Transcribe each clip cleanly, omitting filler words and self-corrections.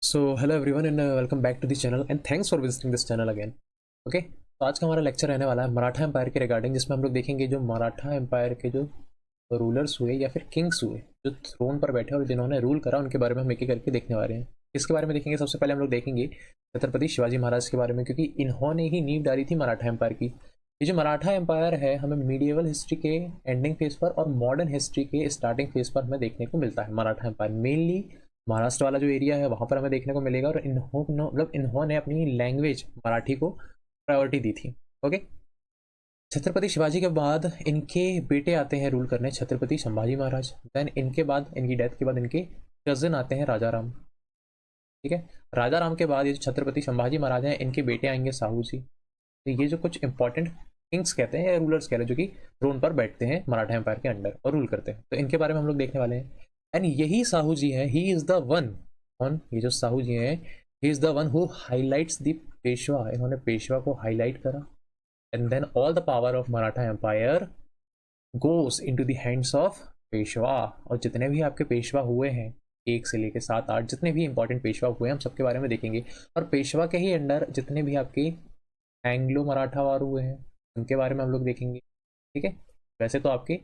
So hello everyone and welcome back to this channel and thanks for visiting this channel again. Okay, तो आज का हमारा lecture रहने वाला है मराठा एम्पायर के रिगार्डिंग, जिसमें हम लोग देखेंगे जो मराठा एम्पायर के जो रूलर्स हुए या फिर किंग्स हुए जो थ्रोन पर बैठे और जिन्होंने रूल करा, उनके बारे में हम एक एक करके देखने वाले हैं। इसके बारे में देखेंगे। सबसे पहले हम लोग देखेंगे छत्रपति शिवाजी महाराज के बारे में, क्योंकि इन्होंने ही नींव डाली थी मराठा एम्पायर की। ये जो मराठा एम्पायर है हमें मीडिएवल हिस्ट्री के एंडिंग फेज पर और मॉडर्न हिस्ट्री के स्टार्टिंग फेज पर हमें देखने को मिलता है। मराठा एम्पायर मेनली महाराष्ट्र वाला जो एरिया है वहाँ पर हमें देखने को मिलेगा, और इन्होंने अपनी लैंग्वेज मराठी को प्रायोरिटी दी थी। ओके, छत्रपति शिवाजी के बाद इनके बेटे आते हैं रूल करने, छत्रपति संभाजी महाराज। देन इनके बाद, इनकी डेथ के बाद, इनके कजन आते हैं राजा राम। ठीक है, राजा राम के बाद ये जो छत्रपति संभाजी महाराज हैं, इनके बेटे आएंगे साहू जी। तो ये जो कुछ इंपॉर्टेंट किंग्स कहते हैं या रूलर्स कह रहे हैं, जो कि थ्रोन पर बैठते हैं मराठा एम्पायर के अंडर और रूल करते हैं, तो इनके बारे में हम लोग देखने वाले हैं। एंड यही साहू जी हैं, he is the one on, ये जो साहू जी हैं, he is the one who highlights the Peshwa. इन्होंने पेशवा को हाईलाइट करा। And then all the power of Maratha empire goes into the hands of Peshwa. और जितने भी आपके पेशवा हुए हैं, एक से लेके सात आठ, जितने भी इंपॉर्टेंट पेशवा हुए हैं, हम सबके बारे में देखेंगे। और पेशवा के ही अंडर जितने भी आपके एंग्लो मराठा वार हुए हैं, उनके बारे में हम लोग देखेंगे। ठीक है, वैसे तो आपके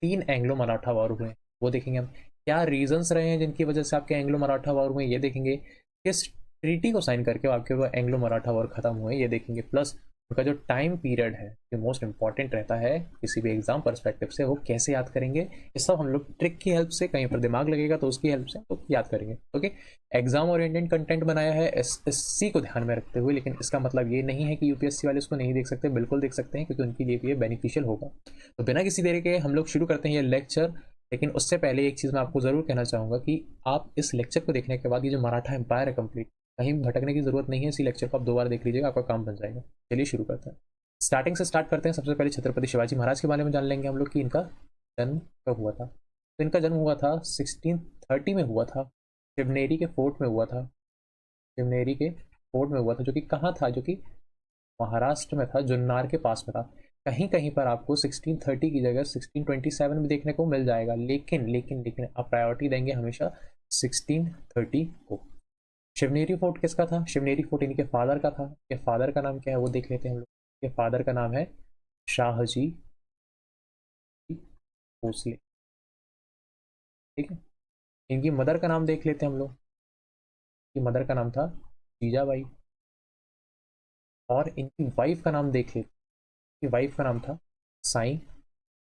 तीन एंग्लो मराठा वॉर हुए हैं, वो देखेंगे हम। क्या रीजंस रहे हैं जिनकी वजह से आपके एंग्लो मराठा वॉर हुए, ये देखेंगे। किस ट्रीटी को साइन करके आपके वो एंग्लो मराठा वॉर खत्म हुए, ये देखेंगे। प्लस उनका जो टाइम पीरियड है जो मोस्ट इंपॉर्टेंट रहता है किसी भी एग्जाम परस्पेक्टिव से, वो कैसे याद करेंगे। ये सब हम लोग ट्रिक की हेल्प से, कहीं पर दिमाग लगेगा तो उसकी हेल्प से तो याद करेंगे। ओके, एग्जाम ओरिएंटेड कंटेंट बनाया है एसएससी को ध्यान में रखते हुए, लेकिन इसका मतलब ये नहीं है कि यूपीएससी वाले इसको नहीं देख सकते, बिल्कुल देख सकते हैं, क्योंकि उनके लिए भी ये बेनिफिशियल होगा। तो बिना किसी देरी के हम लोग शुरू करते हैं ये लेक्चर। लेकिन उससे पहले एक चीज़ मैं आपको ज़रूर कहना चाहूँगा कि आप इस लेक्चर को देखने के बाद ये जो मराठा एम्पायर है कंप्लीट, कहीं भटकने की जरूरत नहीं है। इसी लेक्चर को आप 2 बार देख लीजिएगा, आपका काम बन जाएगा। चलिए शुरू करते हैं। स्टार्टिंग से स्टार्ट करते हैं। सबसे पहले छत्रपति शिवाजी महाराज के बारे में जान लेंगे हम लोग कि इनका जन्म कब हुआ था। तो इनका जन्म हुआ था 1630 में हुआ था। शिवनेरी के फोर्ट में हुआ था। शिवनेरी के फोर्ट में हुआ था, जो कि कहाँ था, जो कि महाराष्ट्र में था, जुन्नार के पास में था। कहीं कहीं पर आपको 1630 की जगह 1627 में देखने को मिल जाएगा, लेकिन लेकिन लेकिन आप प्रायोरिटी देंगे हमेशा 1630 को। शिवनेरी फोर्ट किसका था? शिवनेरी फोर्ट इनके फादर का था। ये फादर का नाम क्या है वो देख लेते हैं हम लोग। ये फादर का नाम है शाहजी भोसले। ठीक है, इनकी मदर का नाम देख लेते हैं हम लोग। इनकी मदर का नाम था जीजाबाई। और इनकी वाइफ का नाम देख लेते हैं। इनकी वाइफ का नाम था साई।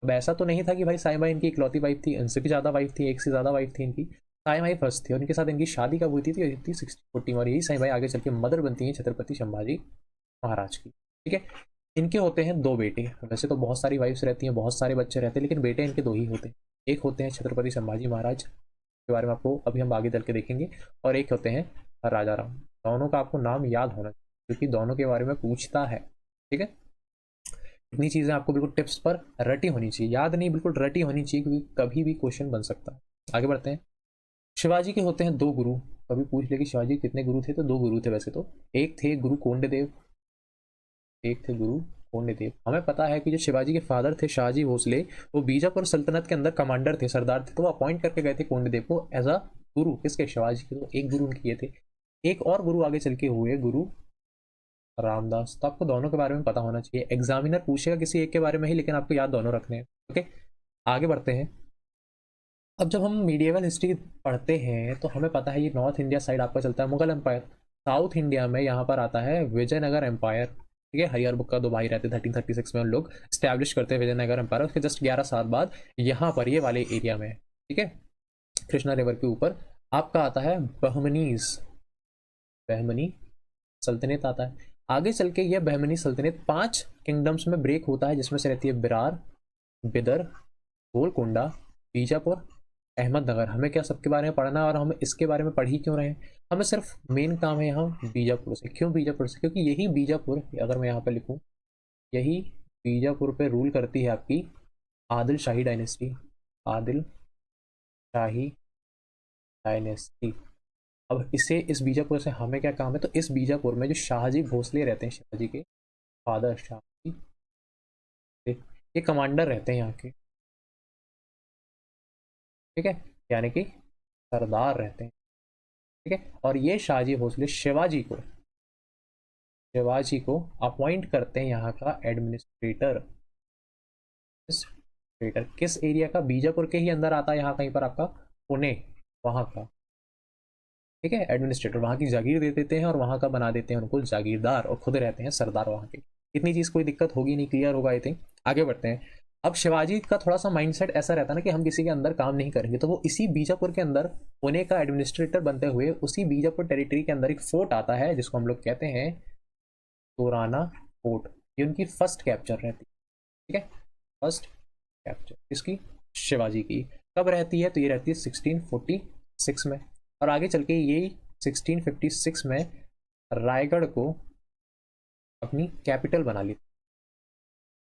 अब ऐसा तो नहीं था कि भाई साई बाई इनकी इकलौती वाइफ थी, इनसे भी ज़्यादा वाइफ थी, एक से ज़्यादा वाइफ थी इनकी। साई बाई फर्स्ट थी, और इनके साथ इनकी शादी कब हुई थी? 1640 में। और यही साई बाई आगे चल के मदर बनती हैं छत्रपति संभाजी महाराज की। ठीक है, इनके होते हैं 2 बेटे। वैसे तो बहुत सारी वाइफ्स रहती हैं, बहुत सारे बच्चे रहते हैं, लेकिन बेटे इनके 2 ही होते हैं। एक होते हैं छत्रपति संभाजी महाराज, के बारे में आपको अभी हम आगे चल के देखेंगे। और एक होते हैं राजा राम। दोनों का आपको नाम याद होना चाहिए, क्योंकि दोनों के बारे में पूछता है। ठीक है, इतनी चीज़ें आपको बिल्कुल टिप्स पर रटी होनी चाहिए, याद नहीं, बिल्कुल रटी होनी चाहिए, क्योंकि कभी भी क्वेश्चन बन सकता है। आगे बढ़ते हैं। शिवाजी के होते हैं 2 गुरु। कभी पूछ ले कि शिवाजी कितने गुरु थे, तो 2 गुरु थे वैसे तो। एक थे गुरु कोंडदेव, एक थे गुरु कोंडदेव। हमें पता है कि जो शिवाजी के फादर थे शाहजी भोसले, वो बीजापुर सल्तनत के अंदर कमांडर थे, सरदार थे, तो वो अपॉइंट करके गए थे कोंडदेव को एज अ गुरु। किसके? शिवाजी के। तो एक गुरु उनके ये थे। एक और गुरु आगे चल के हुए गुरु रामदास। तो आपको दोनों के बारे में पता होना चाहिए। एग्जामिनर पूछेगा किसी एक के बारे में ही, लेकिन आपको याद दोनों रखने हैं। ओके, आगे बढ़ते हैं। अब जब हम मीडिएवल हिस्ट्री पढ़ते हैं तो हमें पता है ये नॉर्थ इंडिया साइड आपका चलता है मुगल एम्पायर। साउथ इंडिया में यहाँ पर आता है विजयनगर एम्पायर। ठीक है, हरिहर बुक का 2 भाई रहते, 1336 में उन लोग स्टैब्लिश करते हैं विजयनगर एम्पायर। उसके जस्ट 11 साल बाद यहाँ पर ये वाले एरिया में, ठीक है, कृष्णा रिवर के ऊपर आपका आता है बहमनीज, बहमनी सल्तनत आता है। आगे चल के यह बहमनी सल्तनत 5 किंगडम्स में ब्रेक होता है, जिसमें से रहती है बिरार, बिदर, गोलकोंडा, बीजापुर, अहमदनगर। हमें क्या सबके बारे में पढ़ना है, और हम इसके बारे में पढ़ ही क्यों रहे हैं? हमें सिर्फ मेन काम है यहाँ बीजापुर से। क्यों बीजापुर से? क्योंकि यही बीजापुर, अगर मैं यहाँ पे लिखूँ, यही बीजापुर पे रूल करती है आपकी आदिल शाही डायनेस्टी। आदिल शाही डायनेस्टी। अब इसे, इस बीजापुर से हमें क्या काम है? तो इस बीजापुर में जो शाहजी भोसले रहते हैं, शिवाजी के फादर शाहजी, ये कमांडर रहते हैं यहाँ के। ठीक है, यानी कि सरदार रहते हैं। ठीक है। और ये शाहजी भोसले शिवाजी को अपॉइंट करते हैं यहाँ का एडमिनिस्ट्रेटर। किस एरिया का? बीजापुर के ही अंदर आता है यहाँ कहीं पर आपका, पुणे, वहाँ का। ठीक है, एडमिनिस्ट्रेटर वहाँ की जागीर दे देते हैं और वहाँ का बना देते हैं उनको जागीरदार, और खुद रहते हैं सरदार वहाँ के। इतनी चीज़ कोई दिक्कत होगी नहीं, क्लियर होगा आई थिंक। आगे बढ़ते हैं। अब शिवाजी का थोड़ा सा माइंडसेट ऐसा रहता है ना कि हम किसी के अंदर काम नहीं करेंगे, तो वो इसी बीजापुर के अंदर पुणे का एडमिनिस्ट्रेटर बनते हुए उसी बीजापुर टेरिटरी के अंदर एक फोर्ट आता है जिसको हम लोग कहते हैं तोराना फोर्ट। ये उनकी फर्स्ट कैप्चर रहती है। ठीक है, फर्स्ट कैप्चर इसकी शिवाजी की कब रहती है? तो ये रहती है 1646 में। और आगे चल के ये 1656 में रायगढ़ को अपनी कैपिटल बना ली।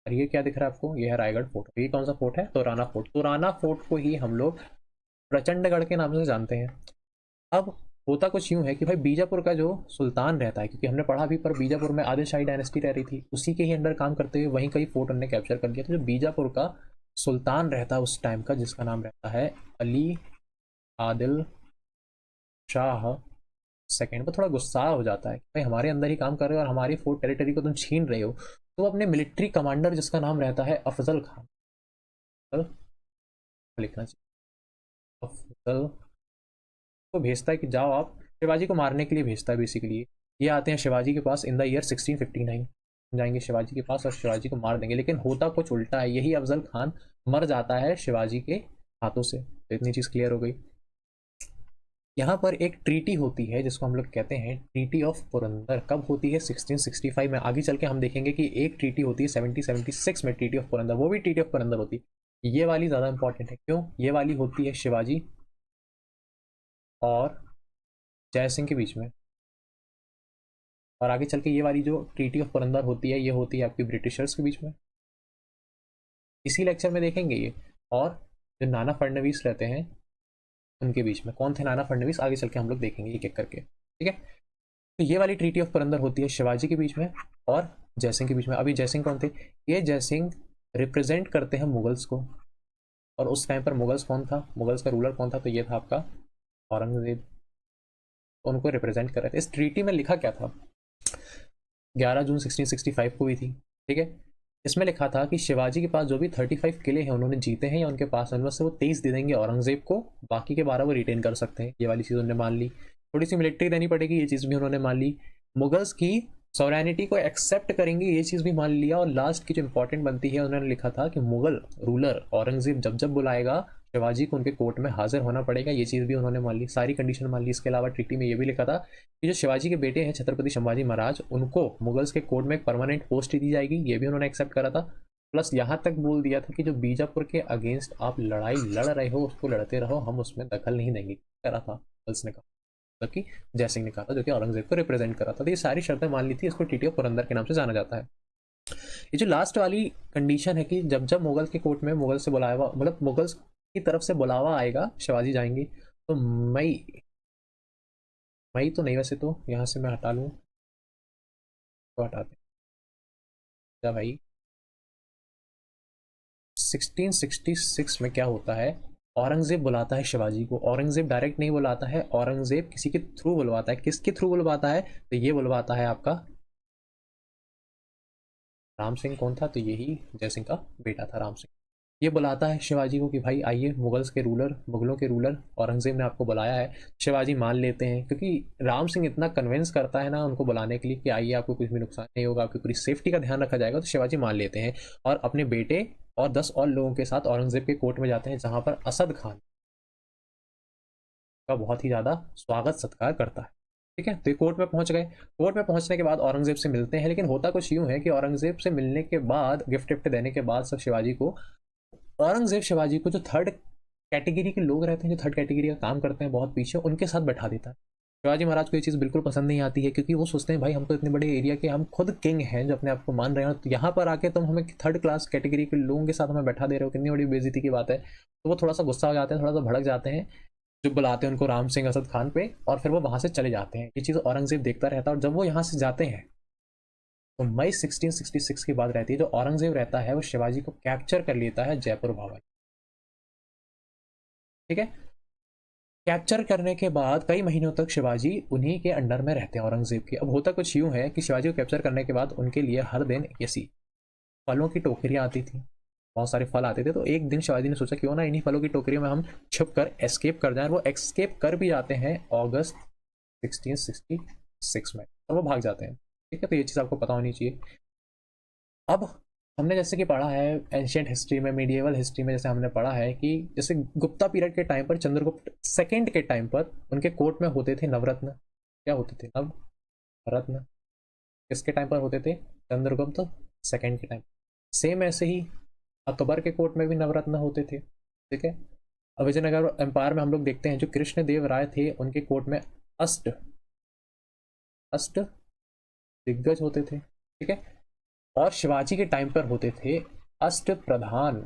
और ये क्या दिख रहा है आपको? ये है रायगढ़ फोर्ट। ये कौन सा फोर्ट है? तोराना फोर्ट। तोराना फोर्ट को ही हम लोग प्रचंडगढ़ के नाम से जानते हैं। अब होता कुछ यूं है कि भाई बीजापुर का जो सुल्तान रहता है, क्योंकि हमने पढ़ा भी पर बीजापुर में आदिलशाही डायनेस्टी रह रही थी, उसी के ही अंडर काम करते हुए वहीं कई फोर्ट उन्होंने कैप्चर कर लिया। तो जो बीजापुर का सुल्तान रहता है उस टाइम का, जिसका नाम रहता है अली आदिल शाह सेकेंड, वो थोड़ा गुस्सा हो जाता है कि भाई हमारे अंदर ही काम कर रहे हो और हमारी फोर्ट टेरिटरी को तुम छीन रहे हो। तो वो अपने मिलिट्री कमांडर जिसका नाम रहता है अफजल खान, लिखना चाहिए, अफजल को भेजता है कि जाओ आप शिवाजी को मारने के लिए भेजता है बेसिकली। ये आते हैं शिवाजी के पास इन द ईयर 1659, जाएंगे शिवाजी के पास और शिवाजी को मार देंगे। लेकिन होता कुछ उल्टा है, यही अफजल खान मर जाता है शिवाजी के हाथों से। तो इतनी चीज़ क्लियर हो गई। यहाँ पर एक ट्रीटी होती है जिसको हम लोग कहते हैं ट्रीटी ऑफ पुरंदर। कब होती है? 1665 में। आगे चल के हम देखेंगे कि एक ट्रीटी होती है 1776 में, ट्रीटी ऑफ पुरंदर। वो भी ट्रीटी ऑफ पुरंदर होती है। ये वाली ज़्यादा इंपॉर्टेंट है। क्यों? ये वाली होती है शिवाजी और जय सिंह के बीच में। और आगे चल के ये वाली जो ट्रीटी ऑफ पुरंदर होती है, ये होती है आपकी ब्रिटिशर्स के बीच में। इसी लेक्चर में देखेंगे ये। और जो नाना फडणवीस रहते हैं उनके बीच में। कौन थे नाना फडणवीस? आगे चल के हम लोग देखेंगे एक एक करके। ठीक है, तो ये वाली ट्रीटी ऑफ पुरंदर होती है शिवाजी के बीच में और जयसिंह के बीच में। अभी जयसिंह कौन थे? ये जयसिंह रिप्रेजेंट करते हैं मुगल्स को। और उस टाइम पर मुगल्स कौन था? मुगल्स का रूलर कौन था? तो ये था आपका औरंगजेब। तो उनको रिप्रेजेंट कर रहे थे। इस ट्रीटी में लिखा क्या था? 11 जून 1665 को हुई थी। ठीक है, इसमें लिखा था कि शिवाजी के पास जो भी 35 किले हैं उन्होंने जीते हैं या उनके पास, उनमें से वो 23 दे देंगे औरंगजेब को, बाकी के 12 वो रिटेन कर सकते हैं। ये वाली चीज़ उन्होंने मान ली। थोड़ी सी मिलिट्री देनी पड़ेगी, ये चीज़ भी उन्होंने मान ली। मुगल्स की सॉवरेनिटी को एक्सेप्ट करेंगे, ये चीज़ भी मान लिया। और लास्ट की जो इंपॉर्टेंट बनती है, उन्होंने लिखा था कि मुगल रूलर औरंगजेब जब जब बुलाएगा शिवाजी को उनके कोर्ट में हाजिर होना पड़ेगा। ये चीज़ भी उन्होंने मान ली, सारी कंडीशन मान ली। इसके अलावा ट्रीटी में ये भी लिखा था कि जो शिवाजी के बेटे हैं छत्रपति संभाजी महाराज, उनको मुगल्स के कोर्ट में एक परमानेंट पोस्ट दी जाएगी। ये भी उन्होंने एक्सेप्ट करा था। प्लस यहाँ तक बोल दिया था कि जो बीजापुर के अगेंस्ट आप लड़ाई लड़ रहे हो उसको लड़ते रहो, हम उसमें दखल नहीं देंगे, करा था मुगल्स ने कहा, मतलब कि जयसिंह ने कहा था, जो कि औरंगजेब को रिप्रेजेंट करा था। तो ये सारी शर्तें मान ली थी। इसको ट्रीटी ऑफ पुरंदर के नाम से जाना जाता है। ये जो लास्ट वाली कंडीशन है कि जब जब मुगल के कोर्ट में मुगल से बुलावा, मतलब मुगल्स की तरफ से बुलावा आएगा, शिवाजी जाएंगे, तो मई तो नहीं, वैसे तो यहाँ से मैं हटा लूँ तो हटाते हैं भाई। 1666 में क्या होता है? औरंगजेब बुलाता है शिवाजी को। औरंगजेब डायरेक्ट नहीं बुलाता है, औरंगजेब किसी के थ्रू बुलवाता है। किसके थ्रू बुलवाता है? तो ये बुलवाता है आपका राम सिंह। कौन था? तो यही जयसिंह का बेटा था राम सिंह। ये बुलाता है शिवाजी को कि भाई आइए, मुगलों के रूलर औरंगजेब ने आपको बुलाया है। शिवाजी मान लेते हैं, क्योंकि राम सिंह इतना कन्विंस करता है ना उनको बुलाने के लिए कि आइए, आपको कुछ भी नुकसान नहीं होगा, आपकी पूरी सेफ्टी का ध्यान रखा जाएगा। तो शिवाजी मान लेते हैं और अपने बेटे और 10 और लोगों के साथ औरंगजेब के कोर्ट में जाते हैं, जहाँ पर असद खान का बहुत ही ज़्यादा स्वागत सत्कार करता है। ठीक है, तो ये कोर्ट में पहुंच गए। कोर्ट में पहुंचने के बाद औरंगजेब से मिलते हैं। लेकिन होता कुछ यूं है कि औरंगजेब से मिलने के बाद, गिफ्ट विफ्ट देने के बाद, सब शिवाजी को, औरंगजेब शिवाजी को जो थर्ड कैटेगरी के लोग रहते हैं, जो थर्ड कैटेगरी का काम करते हैं बहुत पीछे, उनके साथ बैठा देता है। शिवाजी महाराज को ये चीज़ बिल्कुल पसंद नहीं आती है, क्योंकि वो सोचते हैं भाई हम तो इतने बड़े एरिया के, हम खुद किंग हैं जो अपने आप को मान रहे हैं, तो यहाँ पर आके तुम हमें थर्ड क्लास कैटेगरी के लोगों के साथ हमें बैठा दे रहे हो, कितनी बड़ी बेइज्जती की बात है। तो वो थोड़ा सा गुस्सा हो जाते हैं, थोड़ा सा भड़क जाते हैं, जो बुलाते हैं उनको राम सिंह असद खान पे, और फिर वो वहाँ से चले जाते हैं। ये चीज़ औरंगजेब देखता रहता है। और जब वो यहाँ से जाते हैं तो मई 1666 की बात रहती है। जो औरंगजेब रहता है वो शिवाजी को कैप्चर कर लेता है जयपुर भवन। ठीक है, कैप्चर करने के बाद कई महीनों तक शिवाजी उन्हीं के अंडर में रहते हैं औरंगजेब के। अब होता कुछ यूं है कि शिवाजी को कैप्चर करने के बाद उनके लिए हर दिन ऐसी फलों की टोकरियां आती थी, बहुत सारे फल आते थे। तो एक दिन शिवाजी ने सोचा क्यों ना इन्हीं फलों की टोकरियों में हम छुप कर एस्केप कर जाएं। वो एस्केप कर भी जाते हैं अगस्त 1666 में, और वो भाग जाते हैं। ठीक है, तो ये चीज़ आपको पता होनी चाहिए। अब हमने जैसे कि पढ़ा है एंशियंट हिस्ट्री में, मीडिएवल हिस्ट्री में, जैसे हमने पढ़ा है कि जैसे गुप्ता पीरियड के टाइम पर, चंद्रगुप्त सेकंड के टाइम पर उनके कोर्ट में होते थे नवरत्न। क्या होते थे? नवरत्न। किसके टाइम पर होते थे? चंद्रगुप्त सेकंड के टाइम। सेम ऐसे ही अकबर के कोर्ट में भी नवरत्न होते थे। ठीक है, विजयनगर एम्पायर में हम लोग देखते हैं जो कृष्ण देव राय थे उनके कोर्ट में अष्ट अष्ट दिग्गज होते थे। ठीक है, और शिवाजी के टाइम पर होते थे अष्ट प्रधान।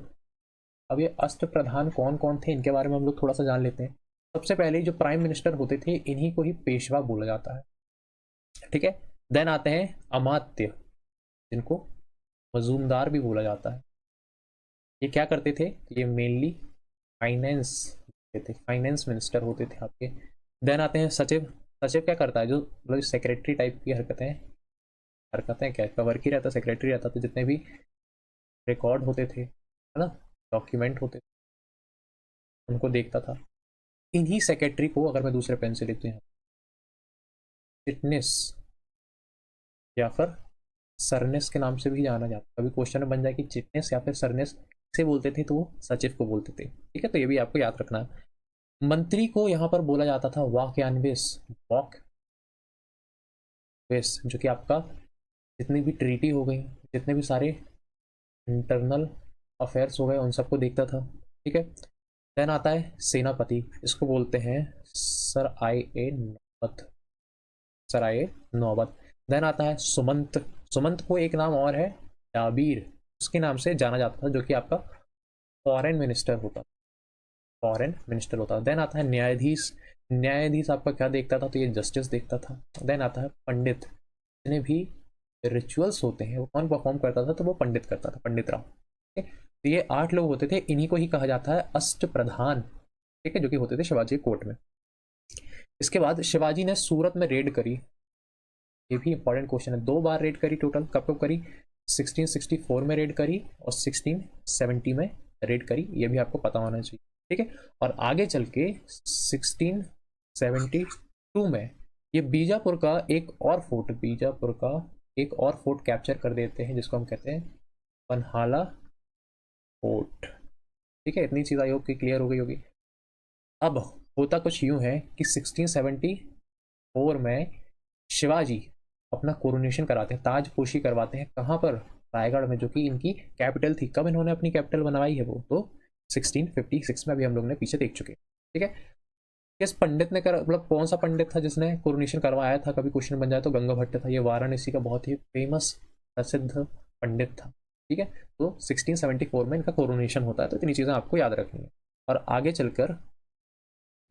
अब ये अष्ट प्रधान कौन कौन थे इनके बारे में हम लोग थोड़ा सा जान लेते हैं। सबसे पहले जो प्राइम मिनिस्टर होते थे इन्हीं को ही पेशवा बोला जाता है। ठीक है, देन आते हैं अमात्य, जिनको मजूमदार भी बोला जाता है। ये क्या करते थे? ये मेनली फाइनेंस थे, फाइनेंस मिनिस्टर होते थे आपके। देन आते हैं सचिव। सचिव क्या करता है? जो मतलब सेक्रेटरी टाइप की हरकतें क्या कवर की रहता, सेक्रेटरी रहता, तो जितने भी रिकॉर्ड होते थे, है ना, डॉक्यूमेंट होते थे, उनको देखता था। इन्हीं सेक्रेटरी को अगर मैं दूसरे पेन से लिखते हैं चिटनेस या फिर सरनेस के नाम से भी जाना जाता है। कभी क्वेश्चन में बन जाए कि चिटनेस या फिर सरनेस से बोलते थे तो वो सचिव को बोलते थे। ठीक है, तो ये भी आपको याद रखना। मंत्री को यहाँ पर बोला जाता था वाक्यान्वेष, वॉक वेस, जो कि आपका जितनी भी ट्रीटी हो गई, जितने भी सारे इंटरनल अफेयर्स हो गए, उन सबको देखता था। ठीक है, देन आता है सेनापति, इसको बोलते हैं सर आई ए नौबत, सर आई ए नौबत। देन आता है सुमंत। सुमंत को एक नाम और है डाबीर, उसके नाम से जाना जाता था, जो कि आपका फॉरेन मिनिस्टर होता, फॉरेन मिनिस्टर होता। देन आता है न्यायाधीश। न्यायाधीश आपका क्या देखता था? तो ये जस्टिस देखता था। देन आता है पंडित, जितने भी रिचुअल्स होते हैं वो कौन परफॉर्म करता था? तो वो पंडित करता था, पंडित राव। ठीक है, तो ये 8 लोग होते थे, इन्हीं को ही कहा जाता है अष्ट प्रधान। ठीक है, जो कि होते थे शिवाजी कोर्ट में। इसके बाद शिवाजी ने सूरत में रेड करी। ये भी इंपॉर्टेंट क्वेश्चन है। 2 बार रेड करी टोटल। कब कब करी? 1664 में रेड करी और 1670 में रेड करी। ये भी आपको पता होना चाहिए। ठीक है, और आगे चल के 1672 में ये बीजापुर का एक और फोर्ट, बीजापुर का एक और फोर्ट कैप्चर कर देते हैं, जिसको हम कहते हैं पन्हाला फोर्ट। ठीक है, इतनी चीज आई होप कि क्लियर हो गई होगी। अब होता कुछ यूं है कि 1674 में शिवाजी अपना कोरोनेशन कराते हैं, ताजपोशी करवाते हैं। कहाँ पर? रायगढ़ में, जो कि इनकी कैपिटल थी। कब इन्होंने अपनी कैपिटल बनवाई है? वो तो 1656 में, अभी हम लोग ने पीछे देख चुके। ठीक है, किस पंडित ने कर, मतलब कौन सा पंडित था जिसने कोरोनेशन करवाया था? कभी क्वेश्चन बन जाए तो गंगा भट्ट था। ये वाराणसी का बहुत ही फेमस प्रसिद्ध पंडित था। ठीक है, तो 1674 में इनका कोरोनेशन होता है। तो इतनी चीज़ें आपको याद रखनी है। और आगे चलकर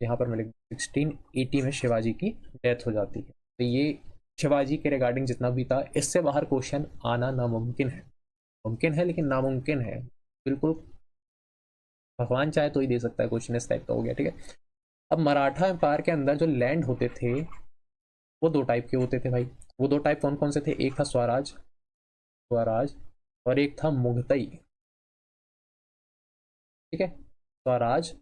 यहाँ पर मैं लिख 1680 में शिवाजी की डेथ हो जाती है। तो ये शिवाजी के रिगार्डिंग जितना भी था, इससे बाहर क्वेश्चन आना नामुमकिन है। मुमकिन है लेकिन नामुमकिन है, बिल्कुल भगवान चाहे तो ही दे सकता है क्वेश्चन, इस टाइप का हो गया। ठीक है, अब मराठा एम्पायर के अंदर जो लैंड होते थे वो 2 टाइप के होते थे भाई। वो 2 टाइप कौन कौन से थे? एक था स्वराज, स्वराज, और एक था मुगतई। ठीक है, स्वराज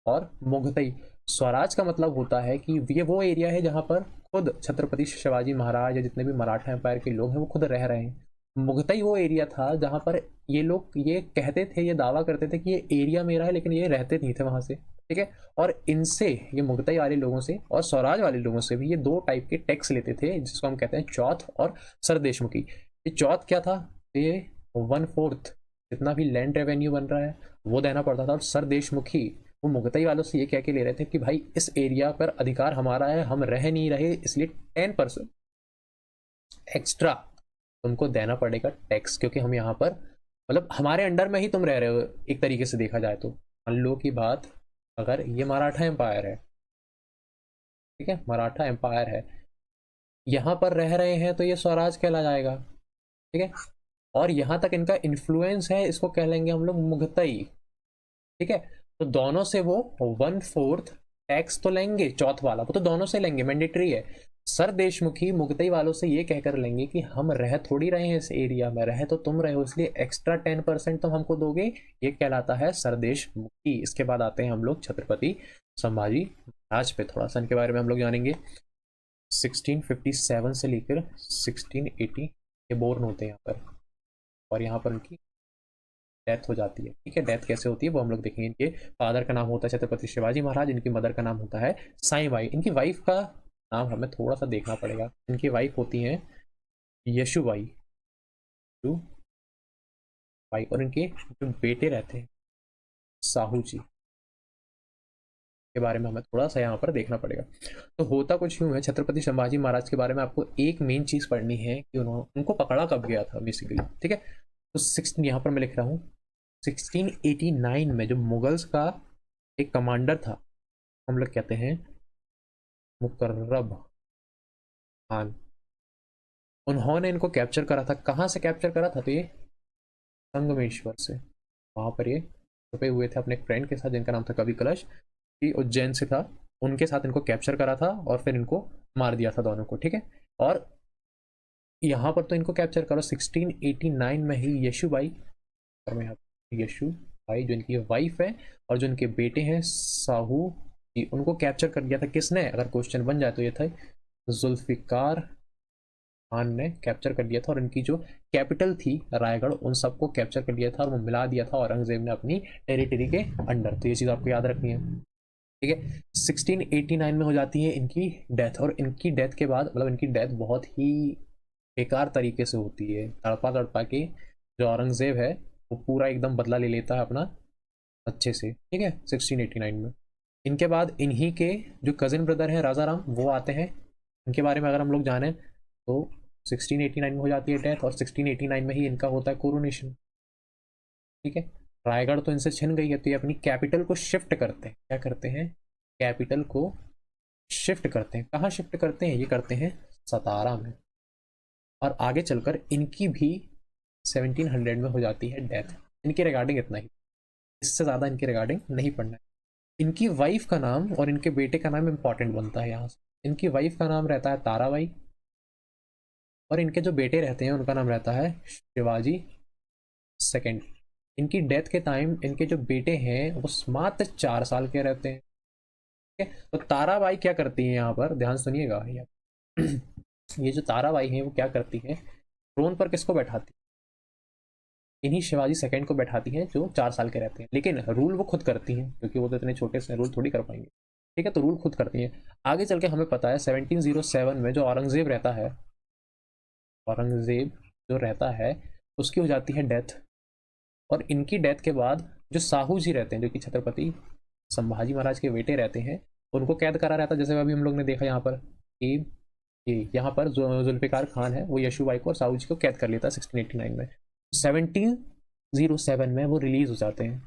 और मुगतई। स्वराज का मतलब होता है कि ये वो एरिया है जहां पर खुद छत्रपति शिवाजी महाराज या जितने भी मराठा एम्पायर के लोग हैं वो खुद रह रहे हैं। मुगतई वो एरिया था जहां पर ये लोग ये कहते थे, ये दावा करते थे कि ये एरिया मेरा है, लेकिन ये रहते नहीं थे वहां से। ठीक है, और इनसे, ये मुगतई वाले लोगों से और स्वराज वाले लोगों से भी ये 2 टाइप के टैक्स लेते थे, जिसको हम कहते हैं चौथ और सरदेशमुखी। ये चौथ क्या था? ये 1/4 जितना भी लैंड रेवेन्यू बन रहा है वो देना पड़ता था। और सरदेशमुखी वो मुगतई वालों से ये कह के ले रहे थे कि भाई इस एरिया पर अधिकार हमारा है, हम रह नहीं रहे, इसलिए 10% एक्स्ट्रा तुमको देना पड़ेगा टैक्स, क्योंकि हम यहाँ पर मतलब हमारे अंडर में ही तुम रह रहे हो एक तरीके से देखा जाए तो। मान लो की बात, अगर ये मराठा एम्पायर है, ठीक है, मराठा एम्पायर है, यहाँ पर रह रहे हैं तो ये स्वराज कहला जाएगा। ठीक है, और यहाँ तक इनका इन्फ्लुएंस है, इसको कह लेंगे हम लोग मुगतई। ठीक है, तो दोनों से वो 1/4 टैक्स तो लेंगे, चौथ वाला वो तो दोनों से लेंगे, मैंडेटरी है। सर देशमुखी मुगतई वालों से ये कहकर लेंगे कि हम रह थोड़ी रहे हैं इस एरिया में, रहे तो तुम रहे हो, इसलिए एक्स्ट्रा 10% तुम हमको दोगे। ये कहलाता है सरदेशमुखी। इसके बाद आते हैं हम लोग छत्रपति संभाजी महाराज पे, थोड़ा सा इनके बारे में हम लोग जानेंगे। 1657 से लेकर 1680 ये बोर्न होते हैं यहाँ पर, और यहाँ पर उनकी डेथ हो जाती है। ठीक है, डेथ कैसे होती है वो हम लोग देखेंगे। इनके फादर का नाम होता है छत्रपति शिवाजी महाराज, इनकी मदर का नाम होता है साईबाई। इनकी वाइफ का नाम हमें थोड़ा सा देखना पड़ेगा। इनकी वाइफ होती हैं यशुबाई, बाई, और इनके जो बेटे रहते हैं साहू जी के बारे में हमें थोड़ा सा यहाँ पर देखना पड़ेगा। तो होता कुछ यूँ है, छत्रपति संभाजी महाराज के बारे में आपको एक मेन चीज़ पढ़नी है कि उनको पकड़ा कब गया था बेसिकली। ठीक है, तो 16 यहाँ पर मैं लिख रहा हूँ 1689 में जो मुगल्स का एक कमांडर था, हम लोग कहते हैं मुकर्रब खान, उन्होंने इनको कैप्चर करा था। कहाँ से कैप्चर करा था? तो ये संगमेश्वर से, वहाँ पर ये छुपे हुए थे अपने एक फ्रेंड के साथ जिनका नाम था कवि कलश, कि उज्जैन से था, उनके साथ इनको कैप्चर करा था और फिर इनको मार दिया था दोनों को। ठीक है, और यहाँ पर तो इनको कैप्चर करो 1689 में ही यशुबाई, और मैं यहाँ यशुबाई जो इनकी वाइफ है और जो इनके बेटे हैं साहू जी, उनको कैप्चर कर दिया था। किसने? अगर क्वेश्चन बन जाए तो ये था जुल्फिकार खान ने कैप्चर कर लिया था, और इनकी जो कैपिटल थी रायगढ़, उन सबको कैप्चर कर लिया था और वो मिला दिया था औरंगजेब ने अपनी टेरिटरी के अंडर। तो ये चीज़ आपको याद रखनी है। ठीक है, 1689 में हो जाती है इनकी डेथ, और इनकी डेथ के बाद मतलब इनकी डेथ बहुत ही बेकार तरीके से होती है। तड़पा तड़पा के जो औरंगजेब है वो पूरा एकदम बदला ले लेता है अपना अच्छे से। ठीक है, 1689 में। इनके बाद इन्हीं के जो कजिन ब्रदर हैं राजा राम, वो आते हैं। इनके बारे में अगर हम लोग जानें तो 1689 में हो जाती है डेथ, और 1689 में ही इनका होता है कोरोनेशन। ठीक है, रायगढ़ तो इनसे छिन गई है, तो ये अपनी कैपिटल को शिफ्ट करते हैं। क्या करते हैं? कैपिटल को शिफ्ट करते हैं। कहाँ शिफ्ट करते हैं? ये करते हैं सतारा में, और आगे चलकर इनकी भी 1700 में हो जाती है डेथ। इनके रिगार्डिंग इतना ही, इससे ज़्यादा इनके रिगार्डिंग नहीं पढ़ना है। इनकी वाइफ का नाम और इनके बेटे का नाम इंपॉर्टेंट बनता है यहाँ से। इनकी वाइफ का नाम रहता है ताराबाई, और इनके जो बेटे रहते हैं उनका नाम रहता है शिवाजी सेकंड। इनकी डेथ के टाइम इनके जो बेटे हैं वो मात्र 4 साल के रहते हैं। ठीक है, तो ताराबाई क्या करती है यहाँ पर, ध्यान सुनिएगा। ये जो ताराबाई हैं वो क्या करती है, ट्रोन पर किसको बैठाती है? इन्हीं शिवाजी सेकंड को बैठाती हैं जो 4 साल के रहते हैं, लेकिन रूल वो खुद करती हैं क्योंकि वो तो इतने छोटे से रूल थोड़ी कर पाएंगे। ठीक है, तो रूल खुद करती हैं। आगे चल के हमें पता है 1707 में जो औरंगजेब रहता है, औरंगजेब जो रहता है उसकी हो जाती है डेथ, और इनकी डेथ के बाद जो साहू जी रहते हैं जो कि छत्रपति संभाजी महाराज के बेटे रहते हैं, उनको कैद करा रहता है। जैसे अभी हम लोग ने देखा यहाँ पर कि यहाँ पर जो जुल्फिकार खान है वो यशुबाई को और साहू जी को कैद कर लेता है 1689 में। 1707 में वो रिलीज हो जाते हैं।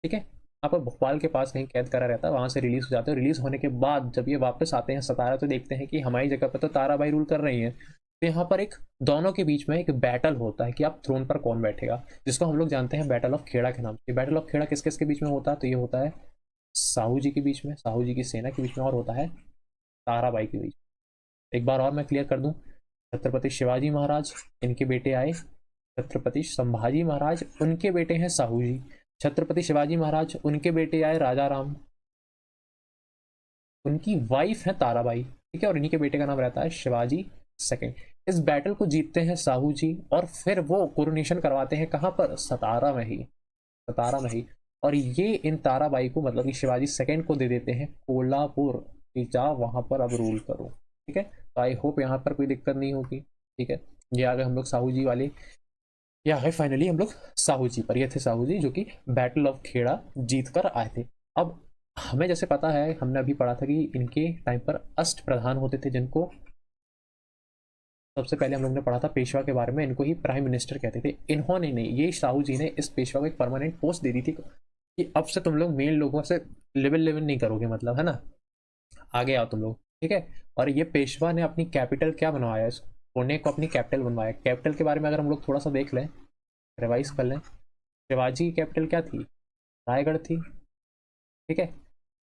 ठीक है, यहाँ पर भोपाल के पास कहीं कैद करा रहता है, वहां से रिलीज हो जाते हैं। रिलीज होने के बाद जब ये वापस आते हैं सतारा, तो देखते हैं कि हमारी जगह पर तो ताराबाई रूल कर रही हैं। तो यहाँ पर एक दोनों के बीच में एक बैटल होता है कि अब थ्रोन पर कौन बैठेगा, जिसको हम लोग जानते हैं बैटल ऑफ खेड़ा के नाम से। बैटल ऑफ खेड़ा किस किस के बीच में होता है? तो ये होता है साहू जी के बीच में, साहू जी की सेना के बीच में, और होता है ताराबाई के बीच। एक बार और मैं क्लियर कर दूं, छत्रपति शिवाजी महाराज, इनके बेटे आए छत्रपति संभाजी महाराज, उनके बेटे हैं साहू जी। छत्रपति शिवाजी महाराज, उनके बेटे आए राजा राम, उनकी वाइफ है ताराबाई। ठीक है, और इन्हीं के बेटे का नाम रहता है शिवाजी सेकंड। इस बैटल को जीतते हैं साहू जी, और फिर वो कोरोनेशन करवाते हैं कहाँ पर? सतारा में ही, सतारा में ही। और ये इन ताराबाई को मतलब कि शिवाजी सेकंड को दे देते हैं कोल्हापुर, कि जाओ वहां पर अब रूल करो। ठीक है, तो आई होप यहाँ पर कोई दिक्कत नहीं होगी। ठीक है, ये आ गए हम लोग साहू जी वाले, या है फाइनली हम लोग साहू जी पर। ये थे साहू जी जो कि बैटल ऑफ खेड़ा जीत कर आए थे। अब हमें जैसे पता है, हमने अभी पढ़ा था कि इनके टाइम पर अष्ट प्रधान होते थे, जिनको सबसे पहले हम लोग ने पढ़ा था पेशवा के बारे में, इनको ही प्राइम मिनिस्टर कहते थे। इन्होंने नहीं, ये साहू जी ने इस पेशवा को एक परमानेंट पोस्ट दे दी थी कि अब से तुम लोग मेन लोगों से लेवल लेवल नहीं करोगे, मतलब है ना, आगे आओ तुम लोग। ठीक है, और ये पेशवा ने अपनी कैपिटल क्या बनवाया, इस पुणे को अपनी कैपिटल बनवाया। कैपिटल के बारे में अगर हम लोग थोड़ा सा देख लें, रिवाइज कर लें, शिवाजी की कैपिटल क्या थी? रायगढ़ थी। ठीक है,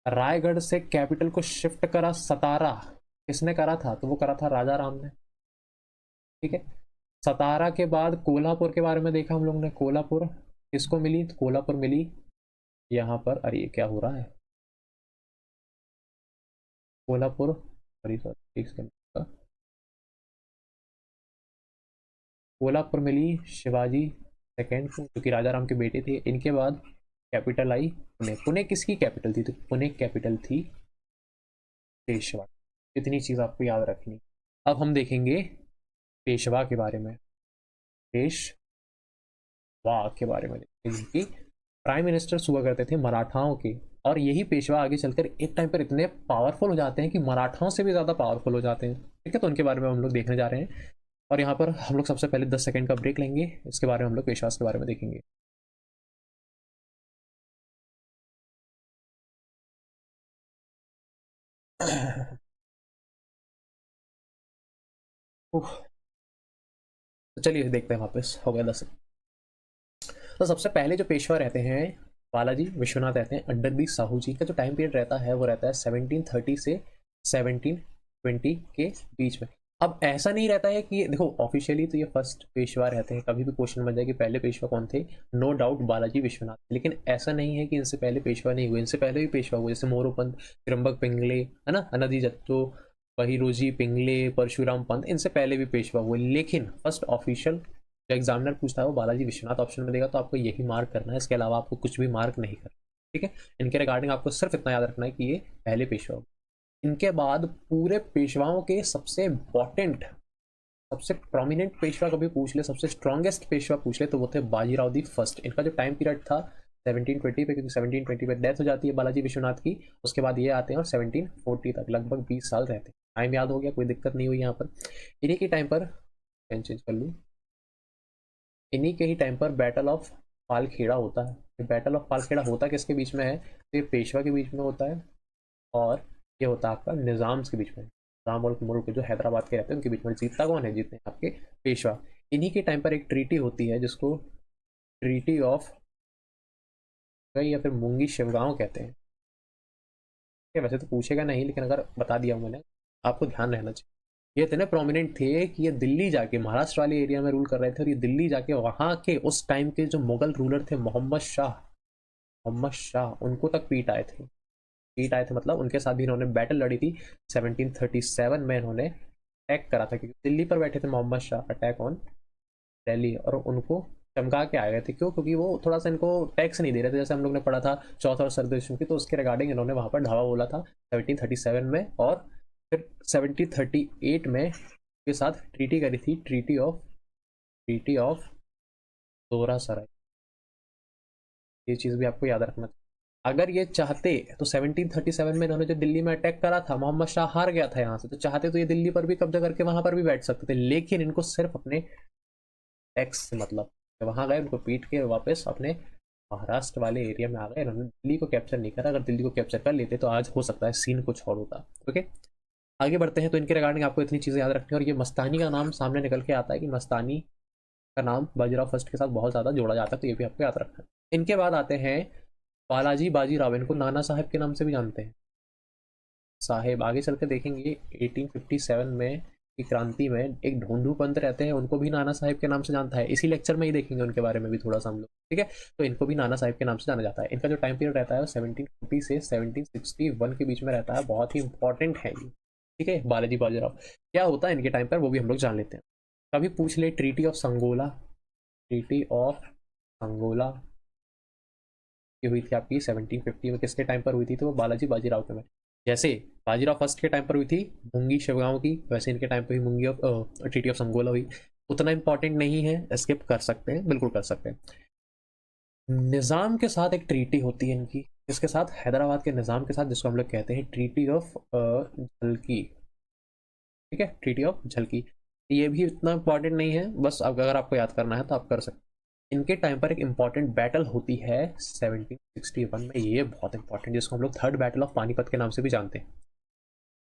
रायगढ़ से कैपिटल को शिफ्ट करा सतारा, किसने करा था? तो वो करा था राजा राम ने। ठीक है। सतारा के बाद कोल्हापुर के बारे में देखा हम लोग ने, कोल्हापुर किसको मिली? तो कोल्हापुर मिली यहाँ पर, अरे ये क्या हो रहा है, कोल्हापुर, सॉरी सॉरी, ठीक से, कोल्हापुर मिली शिवाजी सेकेंड को, जो कि राजा राम के बेटे थे। इनके बाद कैपिटल आई पुणे। पुणे किसकी कैपिटल थी? तो पुणे कैपिटल थी पेशवा। इतनी चीज आपको याद रखनी। अब हम देखेंगे पेशवा के बारे में, पेशवा के बारे में देखेंगे कि प्राइम मिनिस्टर हुआ करते थे मराठाओं के, और यही पेशवा आगे चलकर एक टाइम पर इतने पावरफुल हो जाते हैं कि मराठाओं से भी ज्यादा पावरफुल हो जाते हैं। ठीक है, तो उनके बारे में हम लोग देखने जा रहे हैं। और यहाँ पर हम लोग सबसे पहले 10 सेकंड का ब्रेक लेंगे, इसके बारे में हम लोग पेशवास के बारे में देखेंगे। तो चलिए देखते हैं, वापस हो गया 10। तो सबसे पहले जो पेशवा रहते हैं बालाजी विश्वनाथ रहते हैं अंडर दी साहू जी। का जो टाइम पीरियड रहता है वो रहता है 1730 से 1720 के बीच में। अब ऐसा नहीं रहता है कि देखो ऑफिशियली तो ये फर्स्ट पेशवा रहते हैं, कभी भी क्वेश्चन बन जाए कि पहले पेशवा कौन थे, नो डाउट बालाजी विश्वनाथ, लेकिन ऐसा नहीं है कि इनसे पहले पेशवा नहीं हुए, इनसे पहले भी पेशवा हुए, जैसे मोरोपंत, त्र्यंबक पिंगले, है ना, अनादि जत्तो, बहिरोजी पिंगले, परशुराम पंत, इनसे पहले भी पेशवा हुए। लेकिन फर्स्ट ऑफिशियल जो एग्जामिनर पूछता है वो बालाजी विश्वनाथ ऑप्शन में देगा, तो आपको यही मार्क करना है, इसके अलावा आपको कुछ भी मार्क नहीं करना। ठीक है, इनके रिगार्डिंग आपको सिर्फ इतना याद रखना है कि ये पहले पेशवा हो। इनके बाद पूरे पेशवाओं के सबसे इंपॉर्टेंट, सबसे प्रोमिनेंट पेशवा कभी पूछ ले, सबसे स्ट्रॉन्गेस्ट पेशवा पूछ ले, तो वो थे बाजीराव दी फर्स्ट। इनका जो टाइम पीरियड था 1720 पे, क्योंकि 1720 पे डेथ हो जाती है बालाजी विश्वनाथ की, उसके बाद ये आते हैं और 1740 तक लगभग 20 साल रहते हैं। टाइम याद हो गया, कोई दिक्कत नहीं हुई यहाँ पर। इन्हीं के टाइम पर, पेन चेंज कर लूँ, इन्हीं के ही टाइम पर बैटल ऑफ पालखेड़ा होता है। बैटल ऑफ पालखेड़ा होता किसके बीच में है? तो ये पेशवा के बीच में होता है, और ये होता है आपका निज़ाम के बीच में। निज़ाम और मुल्क जो हैदराबाद के रहते हैं उनके बीच में। जीतता कौन है? जीतते हैं आपके पेशवा। इन्हीं के टाइम पर एक ट्रीटी होती है जिसको ट्रीटी ऑफ या फिर मुंगी शिवगांव कहते हैं। वैसे तो पूछेगा नहीं, लेकिन अगर बता दिया मैंने, आपको ध्यान रहना चाहिए। ये इतने प्रोमिनेंट थे कि ये दिल्ली जाके महाराष्ट्र वाले एरिया में रूल कर रहे थे, और ये दिल्ली जाके वहाँ के उस टाइम के जो मुगल रूलर थे मोहम्मद शाह, मोहम्मद शाह, उनको तक पीट आए थे। पीट आए थे मतलब उनके साथ भी इन्होंने बैटल लड़ी थी। 1737 में इन्होंने अटैक करा था, क्योंकि दिल्ली पर बैठे थे मोहम्मद शाह, अटैक ऑन दिल्ली, और उनको चमका के आ गए थे। क्यों? क्योंकि वो थोड़ा सा इनको टैक्स नहीं दे रहे थे, जैसे हम लोग ने पढ़ा था चौथा और सरदेशों की, तो उसके रिगार्डिंग इन्होंने वहाँ पर ढावा बोला था 1737 में। और फिर 1738 में के साथ ट्रीटी करी थी, ट्रीटी ऑफ दोहरा सराय। ये चीज़ भी आपको याद रखना चाहिए। अगर ये चाहते तो 1737 में इन्होंने जो दिल्ली में अटैक करा था, मोहम्मद शाह हार गया था यहाँ से, तो चाहते तो ये दिल्ली पर भी कब्जा करके वहां पर भी बैठ सकते थे, लेकिन इनको सिर्फ अपने टैक्स से मतलब, वहां गए उनको पीट के वापस अपने महाराष्ट्र वाले एरिया में आ गए। इन्होंने दिल्ली को कैप्चर नहीं करा। अगर दिल्ली को कैप्चर कर लेते तो आज हो सकता है सीन कुछ और होता। ओके, आगे बढ़ते हैं। तो इनके रिगार्डिंग आपको इतनी चीज़ें याद रखनी है। और ये मस्तानी का नाम सामने निकल के आता है कि मस्तानी का नाम बाजीराव फर्स्ट के साथ बहुत ज़्यादा जोड़ा जाता है, तो ये भी आपको याद रखना है। इनके बाद आते हैं बालाजी बाजीराव, इनको नाना साहब के नाम से भी जानते हैं, साहेब। आगे चल के देखेंगे 1857 में की क्रांति में एक ढोंढू पंत रहते हैं, उनको भी नाना साहेब के नाम से जानता है। इसी लेक्चर में ही देखेंगे उनके बारे में भी थोड़ा सा हम लोग। ठीक है, तो इनको भी नाना साहेब के नाम से जाना जाता है। इनका जो टाइम पीरियड रहता है वो 1740 से 1761 के बीच में रहता है। बहुत ही इंपॉर्टेंट है ये। ठीक है, बालाजी बाजीराव क्या होता है इनके टाइम पर वो भी हम लोग जान लेते हैं। कभी पूछ ले treaty of Sangola, treaty of Sangola की हुई थी आपकी 1750 में, किसके टाइम पर हुई थी? तो वो बालाजी बाजीराव के में। जैसे बाजीराव फर्स्ट के टाइम पर हुई थी मुंगी शिवगांव की, वैसे इनके टाइम पर ही मुंगी ऑफ ट्रीटी ऑफ संगोला हुई। उतना इंपॉर्टेंट नहीं है, स्किप कर सकते हैं, बिल्कुल कर सकते हैं। निज़ाम के साथ एक ट्रीटी होती है इनकी, इसके साथ हैदराबाद के निज़ाम के साथ, जिसको हम लोग कहते हैं ट्रीटी ऑफ झलकी। ठीक है, ट्रीटी ऑफ झलकी। ये भी इतना इंपॉर्टेंट नहीं है, बस अगर आपको याद करना है तो आप कर सकते हैं। इनके टाइम पर एक इंपॉर्टेंट बैटल होती है 1761 में, ये बहुत इंपॉर्टेंट, जिसको हम लोग थर्ड बैटल ऑफ पानीपत के नाम से भी जानते हैं।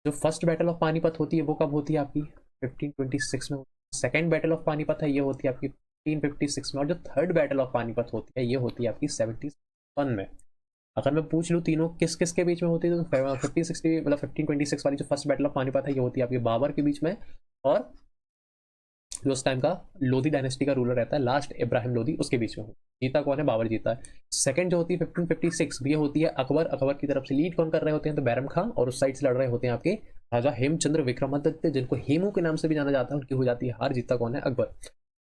जो फर्स्ट बैटल ऑफ पानीपत होती है वो कब होती है आपकी? 1526 में। सेकेंड बैटल ऑफ पानीपत है ये होती है आपकी 1556 में, और जो थर्ड बैटल ऑफ पानीपत होती है ये होती है आपकी 1761 में। अगर मैं पूछ लूँ तीनों किस किस के बीच में होती है, तो 1560 मतलब 1526 वाली जो फर्स्ट बैटल ऑफ पानीपत है ये होती है आपके बाबर के बीच में, और जो उस टाइम का लोधी डायनेस्टी का रूलर रहता है लास्ट इब्राहिम लोधी, उसके बीच में हो। जीता कौन है? बाबर जीता है। सेकंड जो होती है 1556, ये होती है अकबर। अकबर की तरफ से लीड कौन कर रहे होते हैं? तो बैरम खान, और उस साइड से लड़ रहे होते हैं आपके राजा हेमचंद्र विक्रमादित्य, जिनको हेमू के नाम से भी जाना जाता है, उनकी हो जाती है हार। जीता कौन है? Akbar.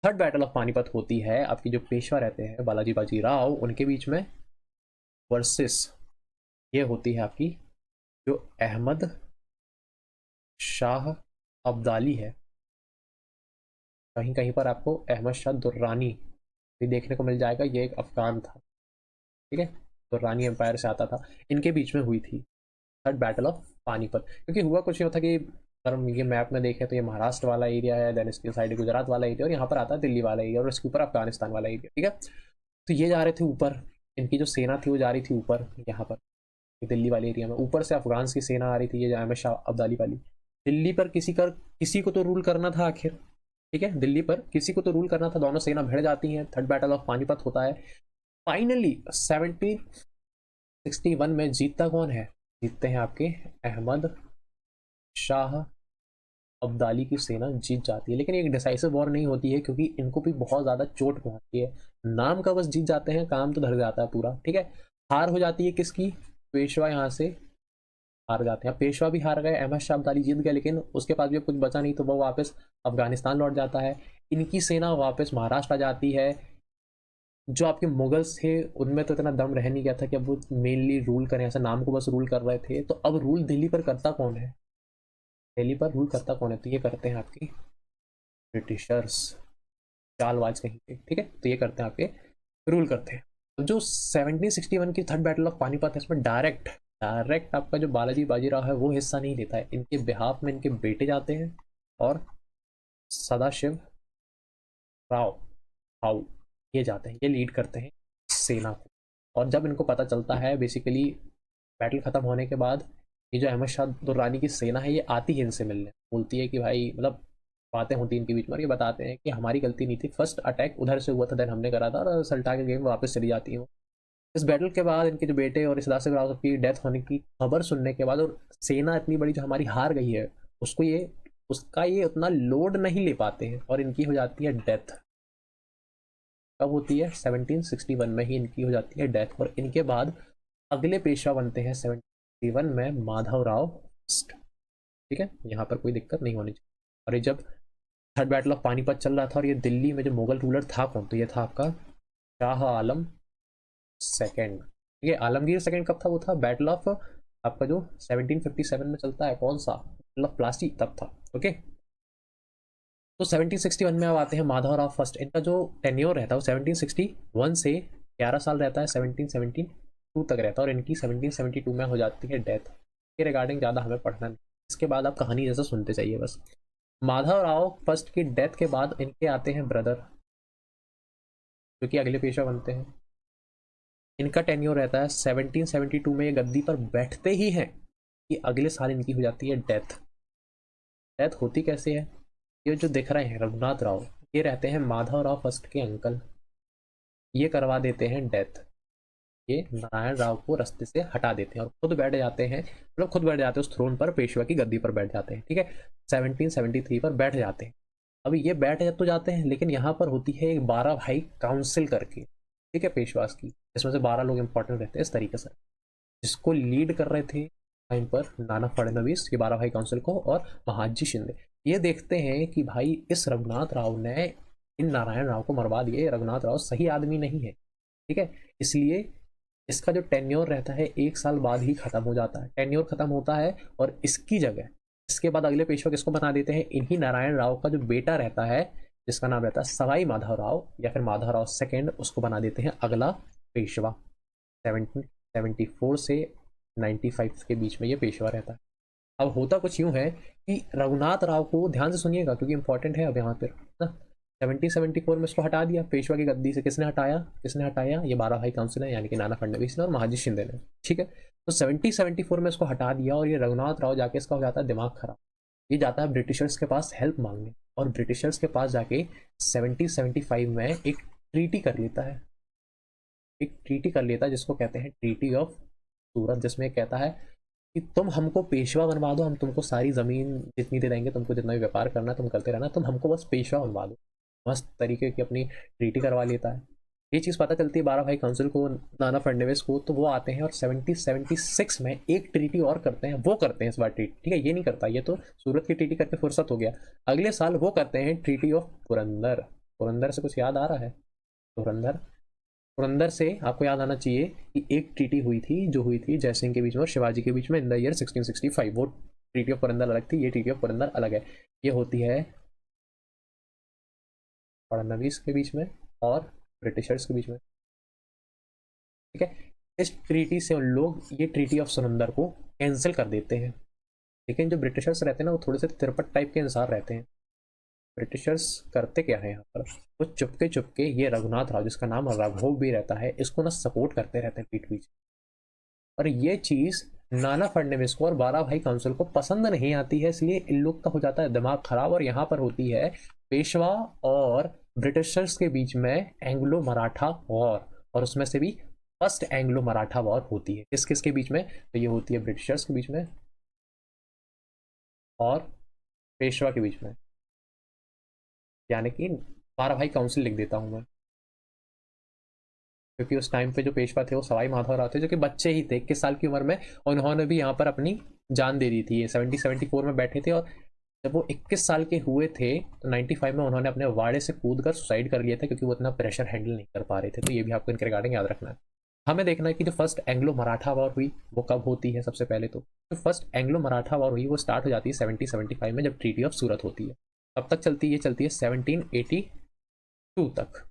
Third battle of Panipat होती है आपकी जो पेशवा रहते हैं बालाजी बाजी राव, उनके बीच में, वर्सेस ये होती है आपकी जो अहमद शाह अब्दाली है। कहीं कहीं पर आपको अहमद शाह दुर्रानी भी देखने को मिल जाएगा, ये एक अफगान था, ठीक है, दुर्रानी एम्पायर से आता था, इनके बीच में हुई थी थर्ड बैटल ऑफ पानीपत। क्योंकि हुआ कुछ नहीं होता कि अगर हम ये मैप में देखें तो ये महाराष्ट्र वाला एरिया है, देन इसके साइड गुजरात वाला एरिया, और यहाँ पर आता है दिल्ली वाला एरिया, और इसके ऊपर अफगानिस्तान वाला एरिया, ठीक है। तो ये जा रहे थे ऊपर, इनकी जो सेना थी वो जा रही थी ऊपर, यहाँ पर दिल्ली वाले एरिया में। ऊपर से अफगान की सेना आ रही थी, ये अहमद शाह अब्दाली वाली। दिल्ली पर किसी को तो रूल करना था आखिर, ठीक है, दिल्ली पर किसी को तो रूल करना था। दोनों सेना भिड़ जाती हैं, थर्ड बैटल ऑफ पानीपत होता है। फाइनली 1761 में जीतता कौन है? जीतते हैं आपके अहमद शाह अब्दाली की सेना जीत जाती है। लेकिन एक डिसाइसिव वॉर नहीं होती है, क्योंकि इनको भी बहुत ज़्यादा चोट पहुंचती है। नाम का बस जीत जाते हैं, काम तो धर जाता है पूरा, ठीक है। हार हो जाती है किसकी? पेशवा यहाँ से हार जाते हैं। पेशवा भी हार गए, अहमद शाह अब्दाली जीत गए, लेकिन उसके पास भी कुछ बचा नहीं, तो वो वापस अफगानिस्तान लौट जाता है। इनकी सेना वापस महाराष्ट्र आ जाती है। जो आपके मुगल्स थे उनमें तो इतना दम रह नहीं गया था कि अब वो मेनली रूल करें, ऐसा नाम को बस रूल कर रहे थे। तो अब रूल दिल्ली पर करता कौन है? दिल्ली पर रूल करता कौन है? तो ये करते हैं आपकी ब्रिटिशर्स, चालबाज कहीं के, ठीक है। तो ये करते हैं आपके, रूल करते हैं। तो जो 1761 की थर्ड बैटल ऑफ पानीपत है, इसमें डायरेक्ट डायरेक्ट आपका जो बालाजी बाजीराव है वो हिस्सा नहीं लेता है। इनके बिहाफ में इनके बेटे जाते हैं, और सदाशिव राव हाउ ये जाते हैं, ये लीड करते हैं सेना को। और जब इनको पता चलता है बेसिकली बैटल खत्म होने के बाद, ये जो अहमद शाह दुर्रानी की सेना है ये आती है इनसे मिलने, बोलती है कि भाई मतलब बातें होती हैं इनके बीच में, और ये बताते हैं कि हमारी गलती नहीं थी, फर्स्ट अटैक उधर से हुआ था, देन हमने करा था, और सल्टा के गेम वापस चली जाती है। इस बैटल के बाद इनके जो बेटे और सदाशिव राव की डेथ होने की खबर सुनने के बाद, और सेना इतनी बड़ी जो हमारी हार गई है उसको ये उसका ये उतना लोड नहीं ले पाते हैं, और इनकी हो जाती है डेथ। कब होती है? 1761 में ही इनकी हो जाती है डेथ। और इनके बाद अगले पेशवा बनते हैं 1761 में माधव राव फर्स्ट, ठीक है, यहाँ पर कोई दिक्कत नहीं होनी चाहिए। और ये जब थर्ड बैटल ऑफ पानीपत चल रहा था, और ये दिल्ली में जो मुगल रूलर था कौन? तो ये था आपका शाह आलम सेकेंड, ठीक है। आलमगीर सेकेंड कब था? वो था बैटल ऑफ आपका जो 1757 में चलता है, कौन सा? बैटल ऑफ प्लासी, तब था, ओके। तो 1761 में अब आते हैं माधव राव फर्स्ट। इनका जो टेन्योर रहता है वो 1761 से 11 साल रहता है, 1772 तक रहता है, और इनकी 1772 में हो जाती है डेथ। के रिगार्डिंग ज़्यादा हमें पढ़ना नहीं, इसके बाद आप कहानी जैसा सुनते चाहिए बस। माधव राव फर्स्ट की डेथ के बाद इनके आते हैं ब्रदर, जो कि अगले पेशवा बनते हैं। इनका टेन्योर रहता है 1772 में, ये गद्दी पर बैठते ही हैं कि अगले साल इनकी हो जाती है डेथ। डेथ होती कैसे है? ये जो दिख रहे हैं रघुनाथ राव, ये रहते हैं माधव राव फर्स्ट के अंकल, ये करवा देते हैं डेथ। ये नारायण राव को रास्ते से हटा देते हैं और खुद बैठ जाते हैं, मतलब खुद बैठ जाते हैं उस थ्रोन पर, पेशवा की गद्दी पर बैठ जाते हैं, ठीक है। 1773 पर बैठ जाते हैं। अभी ये बैठ तो जाते हैं, लेकिन यहाँ पर होती है एक 12 भाई काउंसिल करके, ठीक है, पेशवास की, जिसमें से 12 लोग इंपॉर्टेंट रहते हैं इस तरीके से, जिसको लीड कर रहे थे टाइम पर नाना फडणवीस, ये 12 भाई काउंसिल को, और महाजी शिंदे। ये देखते हैं कि भाई इस रघुनाथ राव ने इन नारायण राव को मरवा दिए, रघुनाथ राव सही आदमी नहीं है, ठीक है। इसलिए इसका जो टेन्योर रहता है 1 साल बाद ही खत्म हो जाता है, टेन्योर खत्म होता है, और इसकी जगह इसके बाद अगले पेशवा किसको बना देते हैं? इन्हीं नारायण राव का जो बेटा रहता है, जिसका नाम रहता है सवाई माधव राव या फिर माधव राव सेकेंड, उसको बना देते हैं अगला पेशवा। 1774 से 95 के बीच में ये पेशवा रहता है। अब होता कुछ यूं है कि रघुनाथ राव को, ध्यान से सुनिएगा क्योंकि इंपॉर्टेंट है अब यहाँ पर ना, 1774 में इसको हटा दिया पेशवा की गद्दी से। किसने हटाया? किसने हटाया? ये 12 भाई काउंसिल है, यानी कि नाना फडणवीस ने और महाजी शिंदे ने, ठीक है। तो 1774 में इसको हटा दिया, और ये रघुनाथ राव जाके इसका हो जाता है दिमाग खराब। ये जाता है ब्रिटिशर्स के पास हेल्प मांगने, और ब्रिटिशर्स के पास जाके 1775 में एक ट्रीटी कर लेता है, एक ट्रीटी कर लेता है जिसको कहते हैं ट्रीटी ऑफ सूरत, जिसमें कहता है कि तुम हमको पेशवा बनवा दो, हम तुमको सारी ज़मीन जितनी दे देंगे, तुमको जितना भी व्यापार करना तुम करते रहना, तुम हमको बस पेशवा बनवा दो। मस्त तरीके की अपनी ट्रीटी करवा लेता है। ये चीज़ पता चलती है 12 भाई काउंसिल को, नाना फडणवीस को, तो वो आते हैं और 76 में एक ट्रीटी और करते हैं। वो करते हैं इस बार ट्रीटी, ठीक है, ये नहीं करता, ये तो सूरत की ट्रीटी करके फुर्सत हो गया। अगले साल वो करते हैं ट्रीटी ऑफ पुरंदर। पुरंदर से कुछ याद आ रहा है? पुरंदर, पुरंदर से आपको याद आना चाहिए कि एक ट्रीटी हुई थी, जो हुई थी जयसिंह के बीच में और शिवाजी के बीच में इन द ईयर 1665। वो ट्रीटी ऑफ पुरंदर अलग थी, ये ट्रीटी ऑफ पुरंदर अलग है। ये होती है फडणवीस के बीच में और ब्रिटिशर्स के बीच में, ठीक है। इस ट्रीटी से उन लोग ये ट्रीटी ऑफ सुरंदर को कैंसिल कर देते हैं। लेकिन जो ब्रिटिशर्स रहते हैं ना, वो थोड़े से तिरपट टाइप के इंसान रहते हैं। ब्रिटिशर्स करते क्या है यहाँ पर, वो चुपके चुपके ये रघुनाथ राव, जिसका नाम राघव भी रहता है, इसको ना सपोर्ट करते रहते हैं पीठ पीछे। और ये चीज नाना फडणवीस को और 12 भाई काउंसिल को पसंद नहीं आती है, इसलिए इन लोग का हो जाता है दिमाग खराब। और यहाँ पर होती है पेशवा और ब्रिटिशर्स के बीच में एंग्लो मराठा वॉर, और उसमें से भी फर्स्ट एंग्लो मराठा वॉर होती है। किस किस के बीच में? तो ये होती है ब्रिटिशर्स के बीच में और पेशवा के बीच में, यानी कि 12 भाई काउंसिल लिख देता हूँ मैं, क्योंकि उस टाइम पे जो पेशवा थे वो सवाई माधवराव थे, जो कि बच्चे ही थे 21 साल की उम्र में, और उन्होंने भी यहाँ पर अपनी जान दे दी थी। ये 74 में बैठे थे, और जब वो 21 साल के हुए थे तो 95 में उन्होंने अपने वाड़े से कूद कर सुसाइड कर लिया था, क्योंकि वो इतना प्रेशर हैंडल नहीं कर पा रहे थे। तो ये भी आपको इनके रिगार्डिंग याद रखना है। हमें देखना है कि जो फर्स्ट एंग्लो मराठा वॉर हुई वो कब होती है। सबसे पहले तो जो फर्स्ट एंग्लो मराठा वॉर हुई वो स्टार्ट हो जाती है 75 में, जब ट्रीटी ऑफ सूरत होती है। कब तक चलती है? ये चलती है 1782 तक।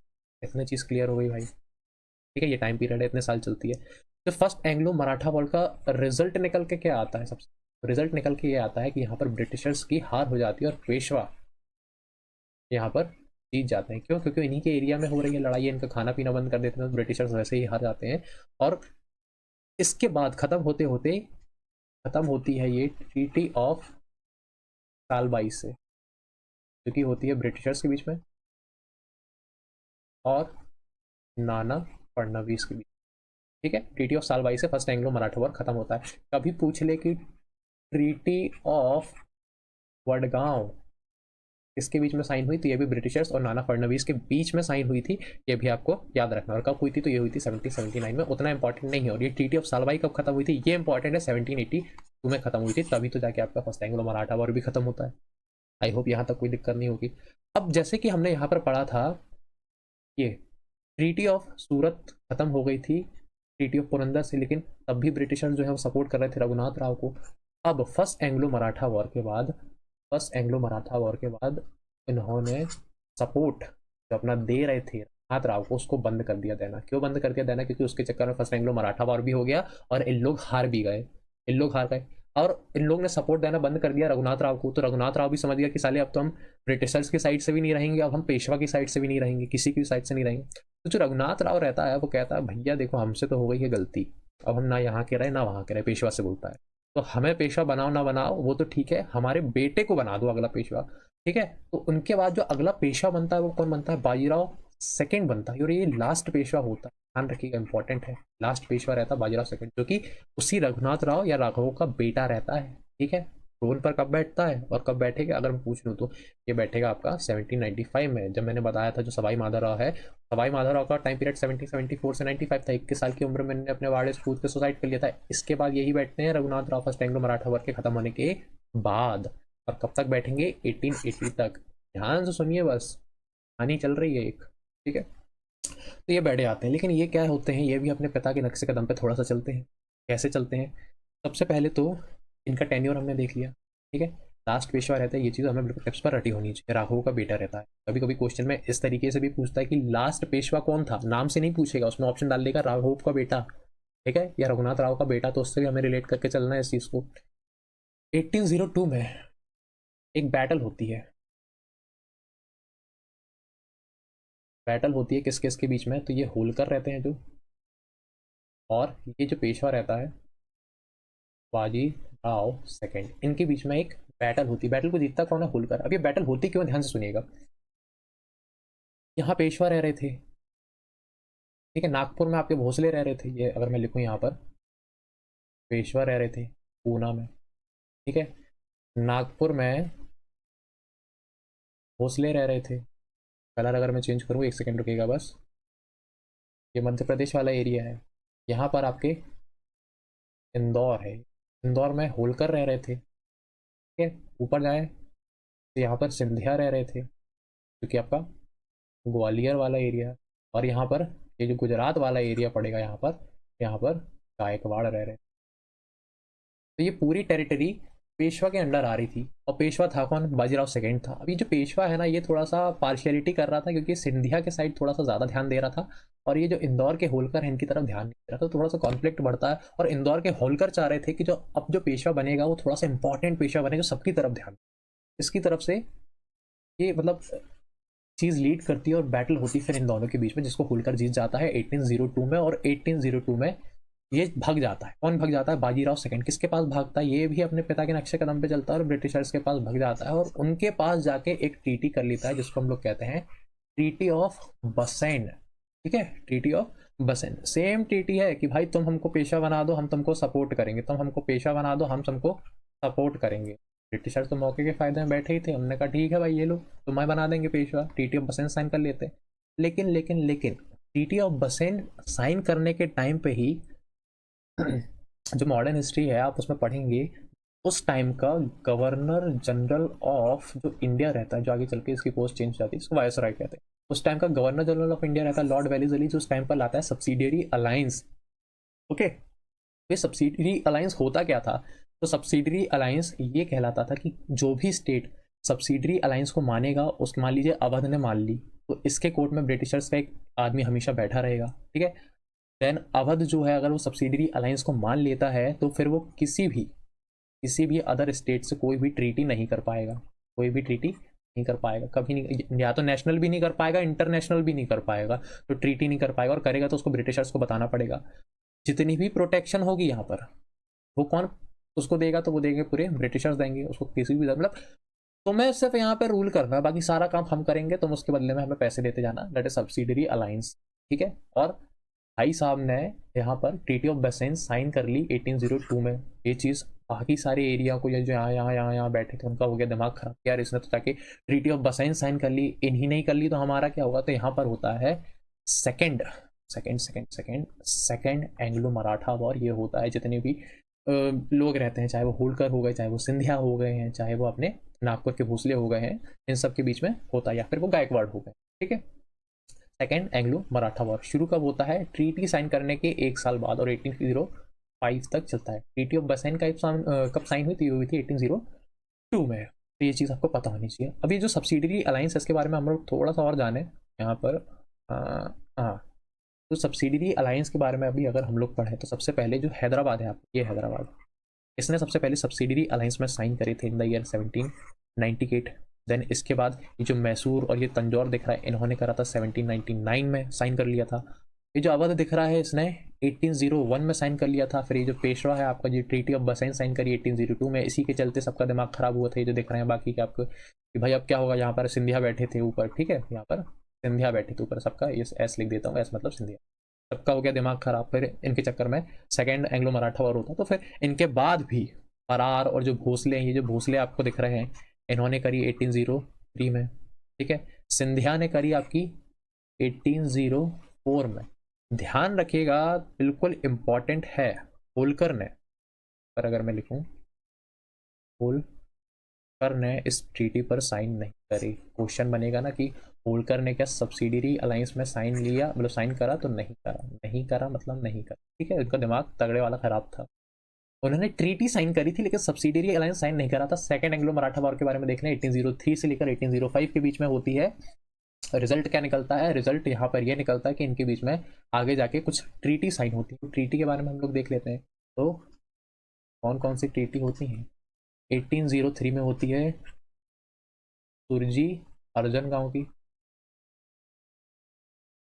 इतनी चीज़ क्लियर हो गई भाई, ठीक है। ये टाइम पीरियड है, इतने साल चलती है। तो फर्स्ट एंग्लो मराठा वॉर का रिजल्ट निकल के क्या आता है? सबसे रिजल्ट निकल के ये आता है कि यहाँ पर ब्रिटिशर्स की हार हो जाती है और पेशवा यहाँ पर जीत जाते हैं। क्यों? क्योंकि इन्हीं के एरिया में हो रही है लड़ाई, इनका खाना पीना बंद कर देते हैं, तो ब्रिटिशर्स वैसे ही हार जाते हैं। और इसके बाद खत्म होते होते खत्म होती है ये ट्रीटी ऑफ सालबाई से, जो कि होती है ब्रिटिशर्स के बीच में और नाना फडणवीस के बीच, ठीक है। ट्रीटी ऑफ सालबाई से फर्स्ट एंग्लो मराठा वॉर खत्म होता है। कभी पूछ ले कि ट्रीटी ऑफ वडगांव किसके बीच में साइन हुई, तो ये भी ब्रिटिशर्स और नाना फडणवीस के बीच में साइन हुई थी। ये भी आपको याद रखना। और कब हुई थी? तो ये हुई थी 1779 में। उतना इंपॉर्टेंट नहीं है। और ये ट्रीटी ऑफ सालबाई कब खत्म हुई थी? ये इंपॉर्टेंट है, 1782 में खत्म हुई थी। तभी तो जाके आपका फर्स्ट एंग्लो मराठा वॉर भी खत्म होता है। आई होप यहाँ तक कोई दिक्कत नहीं होगी। अब जैसे कि हमने यहाँ पर पढ़ा था, ये ट्रीटी ऑफ सूरत खत्म हो गई थी ट्रीटी ऑफ पुरंदर से, लेकिन तब भी ब्रिटिशर्स जो है वो सपोर्ट कर रहे थे रघुनाथ राव को। अब फर्स्ट एंग्लो मराठा वॉर के बाद, इन्होंने सपोर्ट जो अपना दे रहे थे रघुनाथ राव को, उसको बंद कर दिया देना। क्यों बंद कर दिया देना? क्योंकि उसके चक्कर में फर्स्ट एंग्लो मराठा वॉर भी हो गया और इन लोग हार भी गए। इन लोग हार गए और इन लोग ने सपोर्ट देना बंद कर दिया रघुनाथ राव को। तो रघुनाथ राव भी समझ गया कि साले अब तो हम ब्रिटिशर्स की साइड से भी नहीं रहेंगे, अब हम पेशवा की साइड से भी नहीं रहेंगे, किसी की साइड से नहीं रहेंगे। तो जो रघुनाथ राव रहता है वो कहता है भैया देखो हमसे तो हो गई है गलती, अब हम ना यहाँ के रहे ना वहाँ के रहे। पेशवा से बोलता है तो हमें पेशवा बनाओ ना बनाओ वो तो ठीक है, हमारे बेटे को बना दो अगला पेशवा, ठीक है। तो उनके बाद जो अगला पेशवा बनता है वो कौन बनता है? बाजीराव सेकंड बनता है। और ये लास्ट पेशवा होता है, ध्यान रखिएगा, इंपॉर्टेंट है। लास्ट पेशवा रहता है बाजीराव सेकंड, जो कि उसी रघुनाथ राव या राघव का बेटा रहता है, ठीक है। ट्रोन पर कब बैठता है और कब बैठेगा अगर मैं पूछ लूँ तो ये बैठेगा आपका 1795 में। जब मैंने बताया था जो सवाई माधवराव है, सवाई माधवराव का टाइम पीरियड 1774 से 95 था। 21 साल की उम्र में अपने वाड़े से कूद के सुसाइड कर लिया था। इसके बाद यही बैठते हैं Raghunath Rao first Anglo Maratha war के खत्म होने के बाद। और कब तक बैठेंगे? 1880 तक। ध्यान से सुनिए, बस कहानी चल रही है एक, ठीक है। तो ये बैठे आते हैं, लेकिन ये क्या होते हैं, ये भी अपने पिता के नक्शे कदम पे थोड़ा सा चलते हैं। कैसे चलते हैं? सबसे पहले तो इनका टेन्योर हमने देख लिया, ठीक है। लास्ट पेशवा रहता है, ये चीज़ हमें बिल्कुल टिप्स पर रटी होनी चाहिए। राघव का बेटा रहता है। कभी कभी क्वेश्चन में इस तरीके से भी पूछता है कि लास्ट पेशवा कौन था, नाम से नहीं पूछेगा, उसमें ऑप्शन डाल देगा राघव का बेटा, ठीक है, या रघुनाथ राव का बेटा। तो उससे भी हमें रिलेट करके चलना है इस चीज़ को। 1802 में एक बैटल होती है। बैटल होती है किस किस के बीच में? तो ये होलकर रहते हैं जो, और ये जो पेशवा रहता है बाजी राव सेकंड, इनके बीच में एक बैटल होती है। बैटल को जीतता कौन है? होलकर। अब ये बैटल होती क्यों, ध्यान से सुनिएगा। यहाँ पेशवा रह रहे थे, ठीक है। नागपुर में आपके भोसले रह रहे थे, ये अगर मैं लिखूँ यहाँ पर, पेशवा रह रहे थे पूना में। ठीक है। नागपुर में भोसले रह रहे थे। कलर अगर मैं चेंज करूँ, एक सेकेंड रुकेगा बस। ये मध्य प्रदेश वाला एरिया है। यहाँ पर आपके इंदौर है, इंदौर में होलकर रह रहे थे। ठीक है। ऊपर जाए तो यहाँ पर सिंधिया रह रहे थे, जो कि आपका ग्वालियर वाला एरिया। और यहाँ पर ये जो गुजरात वाला एरिया पड़ेगा, यहाँ पर गायकवाड़ रह रहे। तो ये पूरी टेरिटरी पेशवा के अंडर आ रही थी। और पेशवा था कौन? बाजीराव सेकेंड था। अभी जो पेशवा है ना, ये थोड़ा सा पार्शियलिटी कर रहा था, क्योंकि सिंधिया के साइड थोड़ा सा ज़्यादा ध्यान दे रहा था, और ये जो इंदौर के होलकर हैं इनकी तरफ ध्यान नहीं दे रहा था। तो थोड़ा सा कॉन्फ्लिक्ट बढ़ता है। और इंदौर के होलकर चाह रहे थे कि जो अब जो पेशवा बनेगा वो थोड़ा सा इंपॉर्टेंट पेशवा बने, जो सबकी तरफ ध्यान, इसकी तरफ से ये मतलब चीज़ लीड करती है और बैटल होती है फिर इन दोनों के बीच में, जिसको होलकर जीत जाता है 1802 में। और 1802 में ये भाग जाता है। कौन भाग जाता है? बाजीराव सेकंड। किसके पास भागता है? ये भी अपने पिता के नक्शे कदम पे चलता है और ब्रिटिशर्स के पास भाग जाता है, और उनके पास जाके एक ट्रीटी कर लेता है, जिसको हम लोग कहते हैं ट्रीटी ऑफ बसेन। ठीक है। ट्रीटी ऑफ बसेन सेम ट्रीटी है कि भाई तुम हमको पेशा बना दो, हम तुमको सपोर्ट करेंगे, तुम हमको पेशा बना दो, हम तुमको सपोर्ट करेंगे। ब्रिटिशर्स तो मौके के फायदे में बैठे ही थे। उन्होंने कहा ठीक है भाई, ये लो तुम्हें बना देंगे पेशवा, ट्रीटी ऑफ बसेन साइन कर लेते। लेकिन ट्रीटी ऑफ बसेन साइन करने के टाइम पे ही जो मॉडर्न हिस्ट्री है आप उसमें पढ़ेंगे, उस टाइम का गवर्नर जनरल ऑफ जो इंडिया रहता है, जो आगे चल के इसकी पोस्ट चेंज जाती है, इसको वायसराय कहते हैं, उस टाइम का गवर्नर जनरल ऑफ इंडिया रहता है लॉर्ड वेलिसली, जो उस टाइम पर लाता है सब्सिडियरी अलायंस। ओके। ये सब्सिडियरी अलायंस होता क्या था? तो सब्सिडियरी अलायंस ये कहलाता था कि जो भी स्टेट सब्सिडियरी अलायंस को मानेगा, उस मान लीजिए अवध ने मान ली, तो इसके कोर्ट में ब्रिटिशर्स का एक आदमी हमेशा बैठा रहेगा। ठीक है। देन अवध जो है, अगर वो सब्सिडियरी अलायंस को मान लेता है, तो फिर वो किसी भी अदर स्टेट से कोई भी ट्रीटी नहीं कर पाएगा, कोई भी ट्रीटी नहीं कर पाएगा कभी नहीं। या तो नेशनल भी नहीं कर पाएगा, इंटरनेशनल भी नहीं कर पाएगा, तो ट्रीटी नहीं कर पाएगा। और करेगा तो उसको ब्रिटिशर्स को बताना पड़ेगा। जितनी भी प्रोटेक्शन होगी यहाँ पर, वो कौन उसको देगा? तो वो देंगे, पूरे ब्रिटिशर्स देंगे उसको। किसी भी मतलब तुम्हें सिर्फ यहाँ पे रूल करना है, बाकी सारा काम हम करेंगे, तुम उसके बदले में हमें पैसे देते जाना। That is subsidiary alliance. ठीक है। और भाई साहब ने यहाँ पर ट्रीटी ऑफ बसेन साइन कर ली 1802 में। ये चीज़ बाकी सारे एरिया को, ये जो यहाँ बैठे थे, उनका हो गया दिमाग खराब, यार इसने तो जाके ट्रीटी ऑफ बसेन साइन कर ली, इन्हीं नहीं कर ली तो हमारा क्या होगा? तो यहाँ पर होता है second second second second second Anglo Maratha war. ये होता है जितने भी लोग रहते हैं, चाहे वो होलकर हो गए, चाहे वो सिंधिया हो गए हैं, चाहे वो अपने नागपुर के भोसले हो गए हैं, इन सब के बीच में होता है, या फिर वो गायकवाड़ हो गए। ठीक है। सेकेंड एंग्लो मराठा वॉर शुरू कब होता है? ट्रीटी साइन करने के एक साल बाद, और 1805 तक चलता है। ट्रीटी ऑफ बसेन का कब साइन हुई थी? हुई थी 1802 में। तो ये चीज़ आपको पता होनी चाहिए। अभी जो सब्सिडियरी अलायंस है, इसके बारे में हम लोग थोड़ा सा और जाने यहाँ पर। हाँ, तो सब्सिडियरी अलायंस के बारे में अभी अगर हम लोग पढ़ें, तो सबसे पहले जो हैदराबाद है, आप ये हैदराबाद, इसने सबसे पहले सब्सिडियरी अलायंस में साइन करे थे इन द ईयर 1798। देन इसके बाद ये जो मैसूर और ये तंजौर दिख रहा है, इन्होंने करा था 1799 में साइन कर लिया था। ये जो अवध दिख रहा है, इसने 1801 में साइन कर लिया था। फिर ये जो पेशवा है आपका, जो ट्रीटी ऑफ बसेन साइन करी 1802 में, इसी के चलते सबका दिमाग खराब हुआ था। ये जो दिख रहे हैं बाकी के आपको कि भाई अब क्या होगा, यहाँ पर सिंधिया बैठे थे ऊपर। ठीक है। यहाँ पर सिंधिया बैठे थे ऊपर, सबका ये एस लिख देता हूँ, एस मतलब सिंधिया। सबका हो गया दिमाग खराब। फिर इनके चक्कर में सेकेंड एंग्लो मराठा वॉर होता। तो फिर इनके बाद भी फरार और जो भोसले हैं, ये जो भोसले आपको दिख रहे हैं, इन्होंने करी 1803 में। ठीक है। सिंधिया ने करी आपकी 1804 में। ध्यान रखिएगा, बिल्कुल इंपॉर्टेंट है, होलकर ने, पर अगर मैं लिखूं, होलकर ने इस ट्रीटी पर साइन नहीं करी। क्वेश्चन बनेगा ना कि होलकर ने क्या सब्सिडियरी अलायंस में साइन लिया, मतलब साइन करा? तो नहीं करा, नहीं करा मतलब नहीं करा। ठीक है। उनका दिमाग तगड़े वाला खराब था। उन्होंने ट्रीटी साइन करी थी, लेकिन सब्सिडियरी अलायंस साइन नहीं करा था। सेकंड एंग्लो मराठा वॉर के बारे में देखना, 1803 से लेकर 1805 के बीच में होती है। रिजल्ट क्या निकलता है? रिजल्ट यहाँ पर यह निकलता है कि इनके बीच में आगे जाके कुछ ट्रीटी साइन होती है। ट्रीटी के बारे में हम लोग देख लेते हैं। तो कौन कौन सी ट्रीटी होती हैं? 1803 में होती है सुरजी अर्जन गांव की।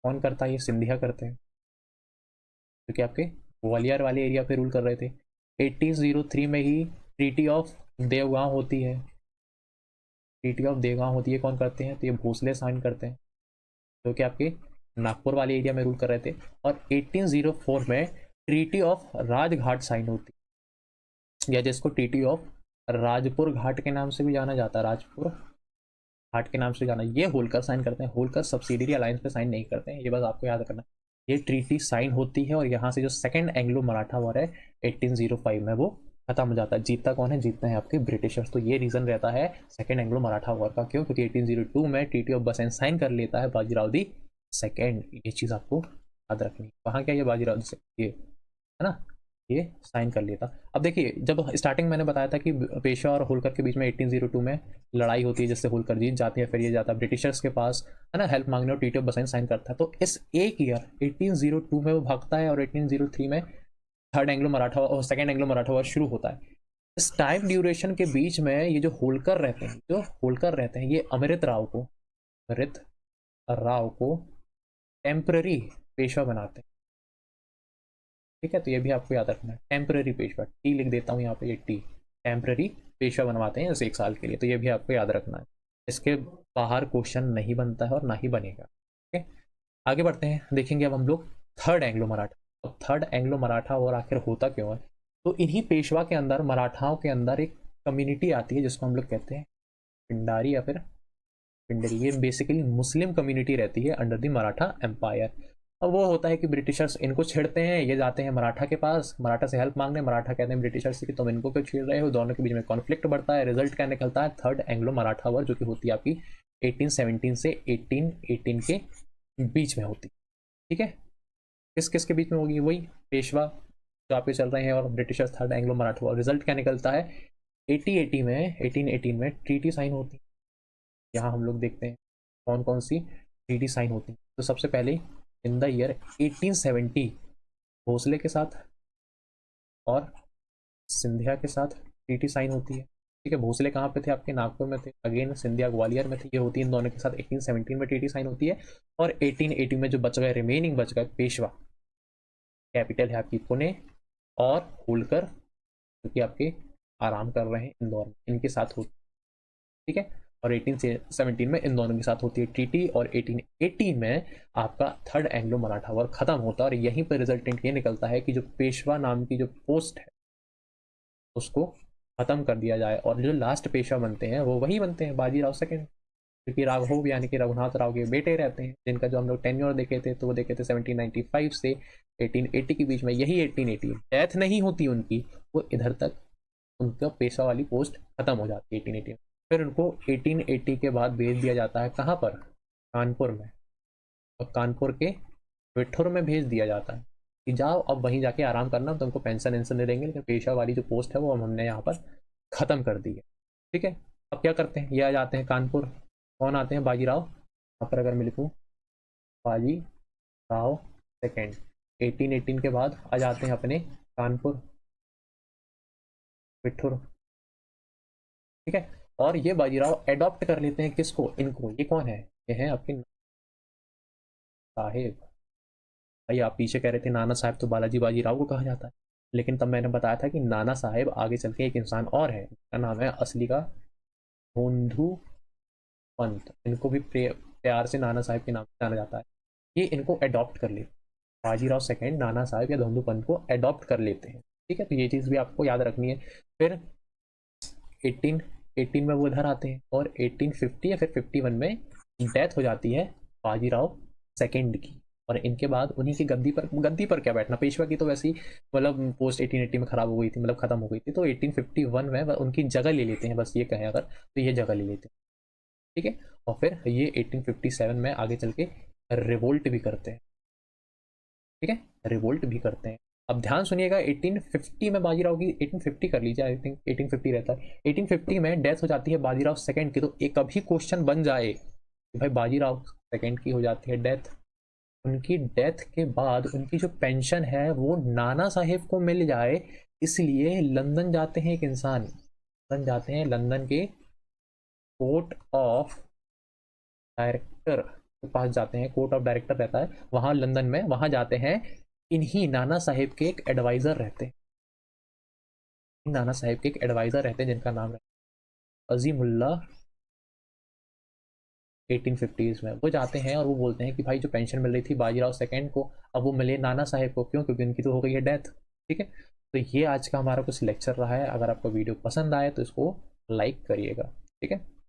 कौन करता है? ये सिंधिया करते हैं, क्योंकि आपके ग्वालियर वाले एरिया पे रूल कर रहे थे। 1803 में ही ट्रीटी ऑफ देवगांव होती है। ट्रीटी ऑफ देवगांव होती है, कौन करते हैं? तो ये भोसले साइन करते हैं, जो कि आपके नागपुर वाले एरिया में रूल कर रहे थे। और 1804 में ट्रीटी ऑफ राजघाट साइन होती है, या जिसको ट्रीटी ऑफ राजपुर घाट के नाम से भी जाना जाता है, राजपुर घाट के नाम से जाना, ये होलकर साइन करते हैं। होलकर सब्सिडियरी अलायंस पे साइन नहीं करते हैं, ये बस आपको याद रखना। ये ट्रीटी साइन होती है और यहाँ से जो सेकंड एंग्लो मराठा वॉर है 1805 में वो खत्म हो जाता है। जीतता कौन है? जीतते हैं आपके ब्रिटिशर्स। तो ये रीजन रहता है सेकंड एंग्लो मराठा वॉर का। क्यों? क्योंकि 1802 में ट्रीटी ऑफ बसेन साइन कर लेता है बाजीराव दी सेकेंड। ये चीज़ आपको याद रखनी है। वहाँ क्या, ये बाजीराव दी ये है ना, ये साइन कर लेता। अब देखिए, जब स्टार्टिंग मैंने बताया था कि पेशवा और होलकर के बीच में 1802 में लड़ाई होती है, जिससे होलकर जीत जाती है, फिर ये जाता है ब्रिटिशर्स के पास, है ना, हेल्प मांगने, और ट्रीटी ऑफ बसेन साइन करता है। तो इस एक ईयर 1802 में वो भागता है और 1803 में थर्ड एंग्लो मराठा और सेकेंड एंग्लो मराठा वॉर शुरू होता है। इस टाइम ड्यूरेशन के बीच में ये जो होलकर रहते हैं, ये अमृत राव को टेम्पररी पेशवा बनाते हैं। ठीक है, तो ये भी आपको याद रखना है, टेम्पररी पेशवा, टी लिख देता हूँ यहाँ पे, ये टी, टेम्पररी पेशवा बनवाते हैं जैसे 1 साल के लिए। तो ये भी आपको याद रखना है, इसके बाहर क्वेश्चन नहीं बनता है और ना ही बनेगा। ठीक है, आगे बढ़ते हैं, देखेंगे अब हम लोग थर्ड एंग्लो मराठा। अब थर्ड एंग्लो मराठा और आखिर होता क्यों है? तो इन्हीं पेशवा के अंदर, मराठाओं के अंदर एक कम्युनिटी आती है जिसको हम लोग कहते हैं पिंडारी या फिर पिंडरी। ये बेसिकली मुस्लिम कम्युनिटी रहती है अंडर द मराठा एम्पायर। अब वो होता है कि ब्रिटिशर्स इनको छेड़ते हैं, ये जाते हैं मराठा के पास, मराठा से हेल्प मांगने, मराठा कहते हैं ब्रिटिशर्स से कि तुम इनको क्यों छेड़ रहे हो, दोनों के बीच में कॉन्फ्लिक्ट बढ़ता है। रिजल्ट क्या निकलता है? थर्ड एंग्लो मराठा वॉर, जो कि होती है आपकी 1817 से 1818 के बीच में होती। ठीक है, किस किस के बीच में होगी? वही पेशवा जो आपके चल रहे हैं और Britishers, third Anglo Maratha war. Result क्या निकलता है? 1818 में ट्रीटी साइन होती है। यहाँ हम लोग देखते हैं कौन कौन सी ट्रीटी साइन होती है। तो सबसे पहले इन द ईयर 1870 भोसले के साथ और सिंधिया के साथ ट्रीटी साइन होती है। ठीक है, भोसले कहाँ पे थे? आपके नागपुर में थे। अगेन सिंधिया ग्वालियर में थे। ये होती है इन दोनों के साथ 1817 में ट्रीटी साइन होती है। और 1880 में जो बच गए, रिमेनिंग बच गए पेशवा, कैपिटल है आपकी पुणे, और होलकर जो कि आपके आराम कर रहे हैं इंदौर में, इनके साथ होती है। ठीक है, और 1817 में इन दोनों के साथ होती है ट्रीटी, और 1880 में आपका थर्ड एंग्लो मराठा वॉर खत्म होता है। और यहीं पर रिजल्टेंट ये निकलता है कि जो पेशवा नाम की जो पोस्ट है उसको खत्म कर दिया जाए, और जो लास्ट पेशवा बनते हैं वो वही बनते हैं, बाजीराव सेकंड, क्योंकि राघव यानी कि रघुनाथ राव के बेटे रहते हैं, जिनका जो हम लोग टेन्योर देखे थे, तो वो देखे थे 1795 से 1880 के बीच में। यही 1880 डेथ नहीं होती उनकी, वो इधर तक उनका पेशवा वाली पोस्ट खत्म हो जाती है 1880 में। फिर उनको 1880 के बाद भेज दिया जाता है कहाँ पर? कानपुर में। और कानपुर के विठुर में भेज दिया जाता है कि जाओ अब वहीं जाके आराम करना, तुमको पेंशन वेंशन दे देंगे, लेकिन पेशा वाली जो पोस्ट है वो हमने यहाँ पर ख़त्म कर दी है। ठीक है, अब क्या करते हैं, ये आ जाते हैं कानपुर। कौन आते हैं? बाजीराव। यहाँ पर अगर मैं लिखूँ बाजी राव सेकेंड, 1818 के बाद आ जाते हैं अपने कानपुर विठुर। ठीक है, और ये बाजीराव एडॉप्ट कर लेते हैं किसको? इनको। ये कौन है? ये है आपके साहेब। भाई आप पीछे कह रहे थे नाना साहेब तो बालाजी बाजीराव को कहा जाता है, लेकिन तब मैंने बताया था कि नाना साहेब आगे चल के एक इंसान और है, जिसका नाम है असली का धोंधू पंत। इनको भी प्यार से नाना साहेब के नाम से जाना जाता है। ये इनको अडॉप्ट कर लेते, बाजीराव सेकेंड नाना साहेब या धोंधू पंत को अडॉप्ट कर लेते हैं। ठीक है, तो ये चीज़ भी आपको याद रखनी है। फिर 1818 में वो इधर आते हैं, और 1850 या फिर 51 में डेथ हो जाती है बाजीराव सेकेंड की। और इनके बाद उन्हीं की गद्दी पर क्या बैठना, पेशवा की तो वैसे ही मतलब पोस्ट 1880 में खराब हो गई थी, मतलब खत्म हो गई थी, तो 1851 में उनकी जगह ले लेते हैं, बस ये कहें अगर तो ये जगह ले लेते हैं। ठीक है, और फिर ये 1857 में आगे चल के रिवोल्ट भी करते हैं। ठीक है, रिवोल्ट भी करते हैं। अब ध्यान सुनिएगा, 1850 में बाजीराव की, 1850 कर लीजिए, आई थिंक 1850 रहता है, 1850 में डेथ हो जाती है बाजीराव सेकंड की। तो एक अभी क्वेश्चन बन जाए कि भाई बाजीराव सेकंड की हो जाती है डेथ, उनकी डेथ के बाद उनकी जो पेंशन है वो नाना साहेब को मिल जाए, इसलिए लंदन जाते हैं एक इंसान, लंदन जाते हैं, लंदन के कोर्ट ऑफ डायरेक्टर के पास जाते हैं, कोर्ट ऑफ डायरेक्टर रहता है वहाँ लंदन में, वहाँ जाते हैं। इन्हीं नाना साहेब के एक एडवाइज़र रहते हैं, नाना साहेब के एक एडवाइज़र रहते हैं जिनका नाम है अजीमुल्ला 1850s में, वो जाते हैं और वो बोलते हैं कि भाई जो पेंशन मिल रही थी बाजीराव सेकंड को, अब वो मिले नाना साहेब को। क्यों? क्योंकि उनकी तो हो गई है डेथ। ठीक है, तो ये आज का हमारा कुछ लेक्चर रहा है। अगर आपको वीडियो पसंद आए तो इसको लाइक करिएगा। ठीक है।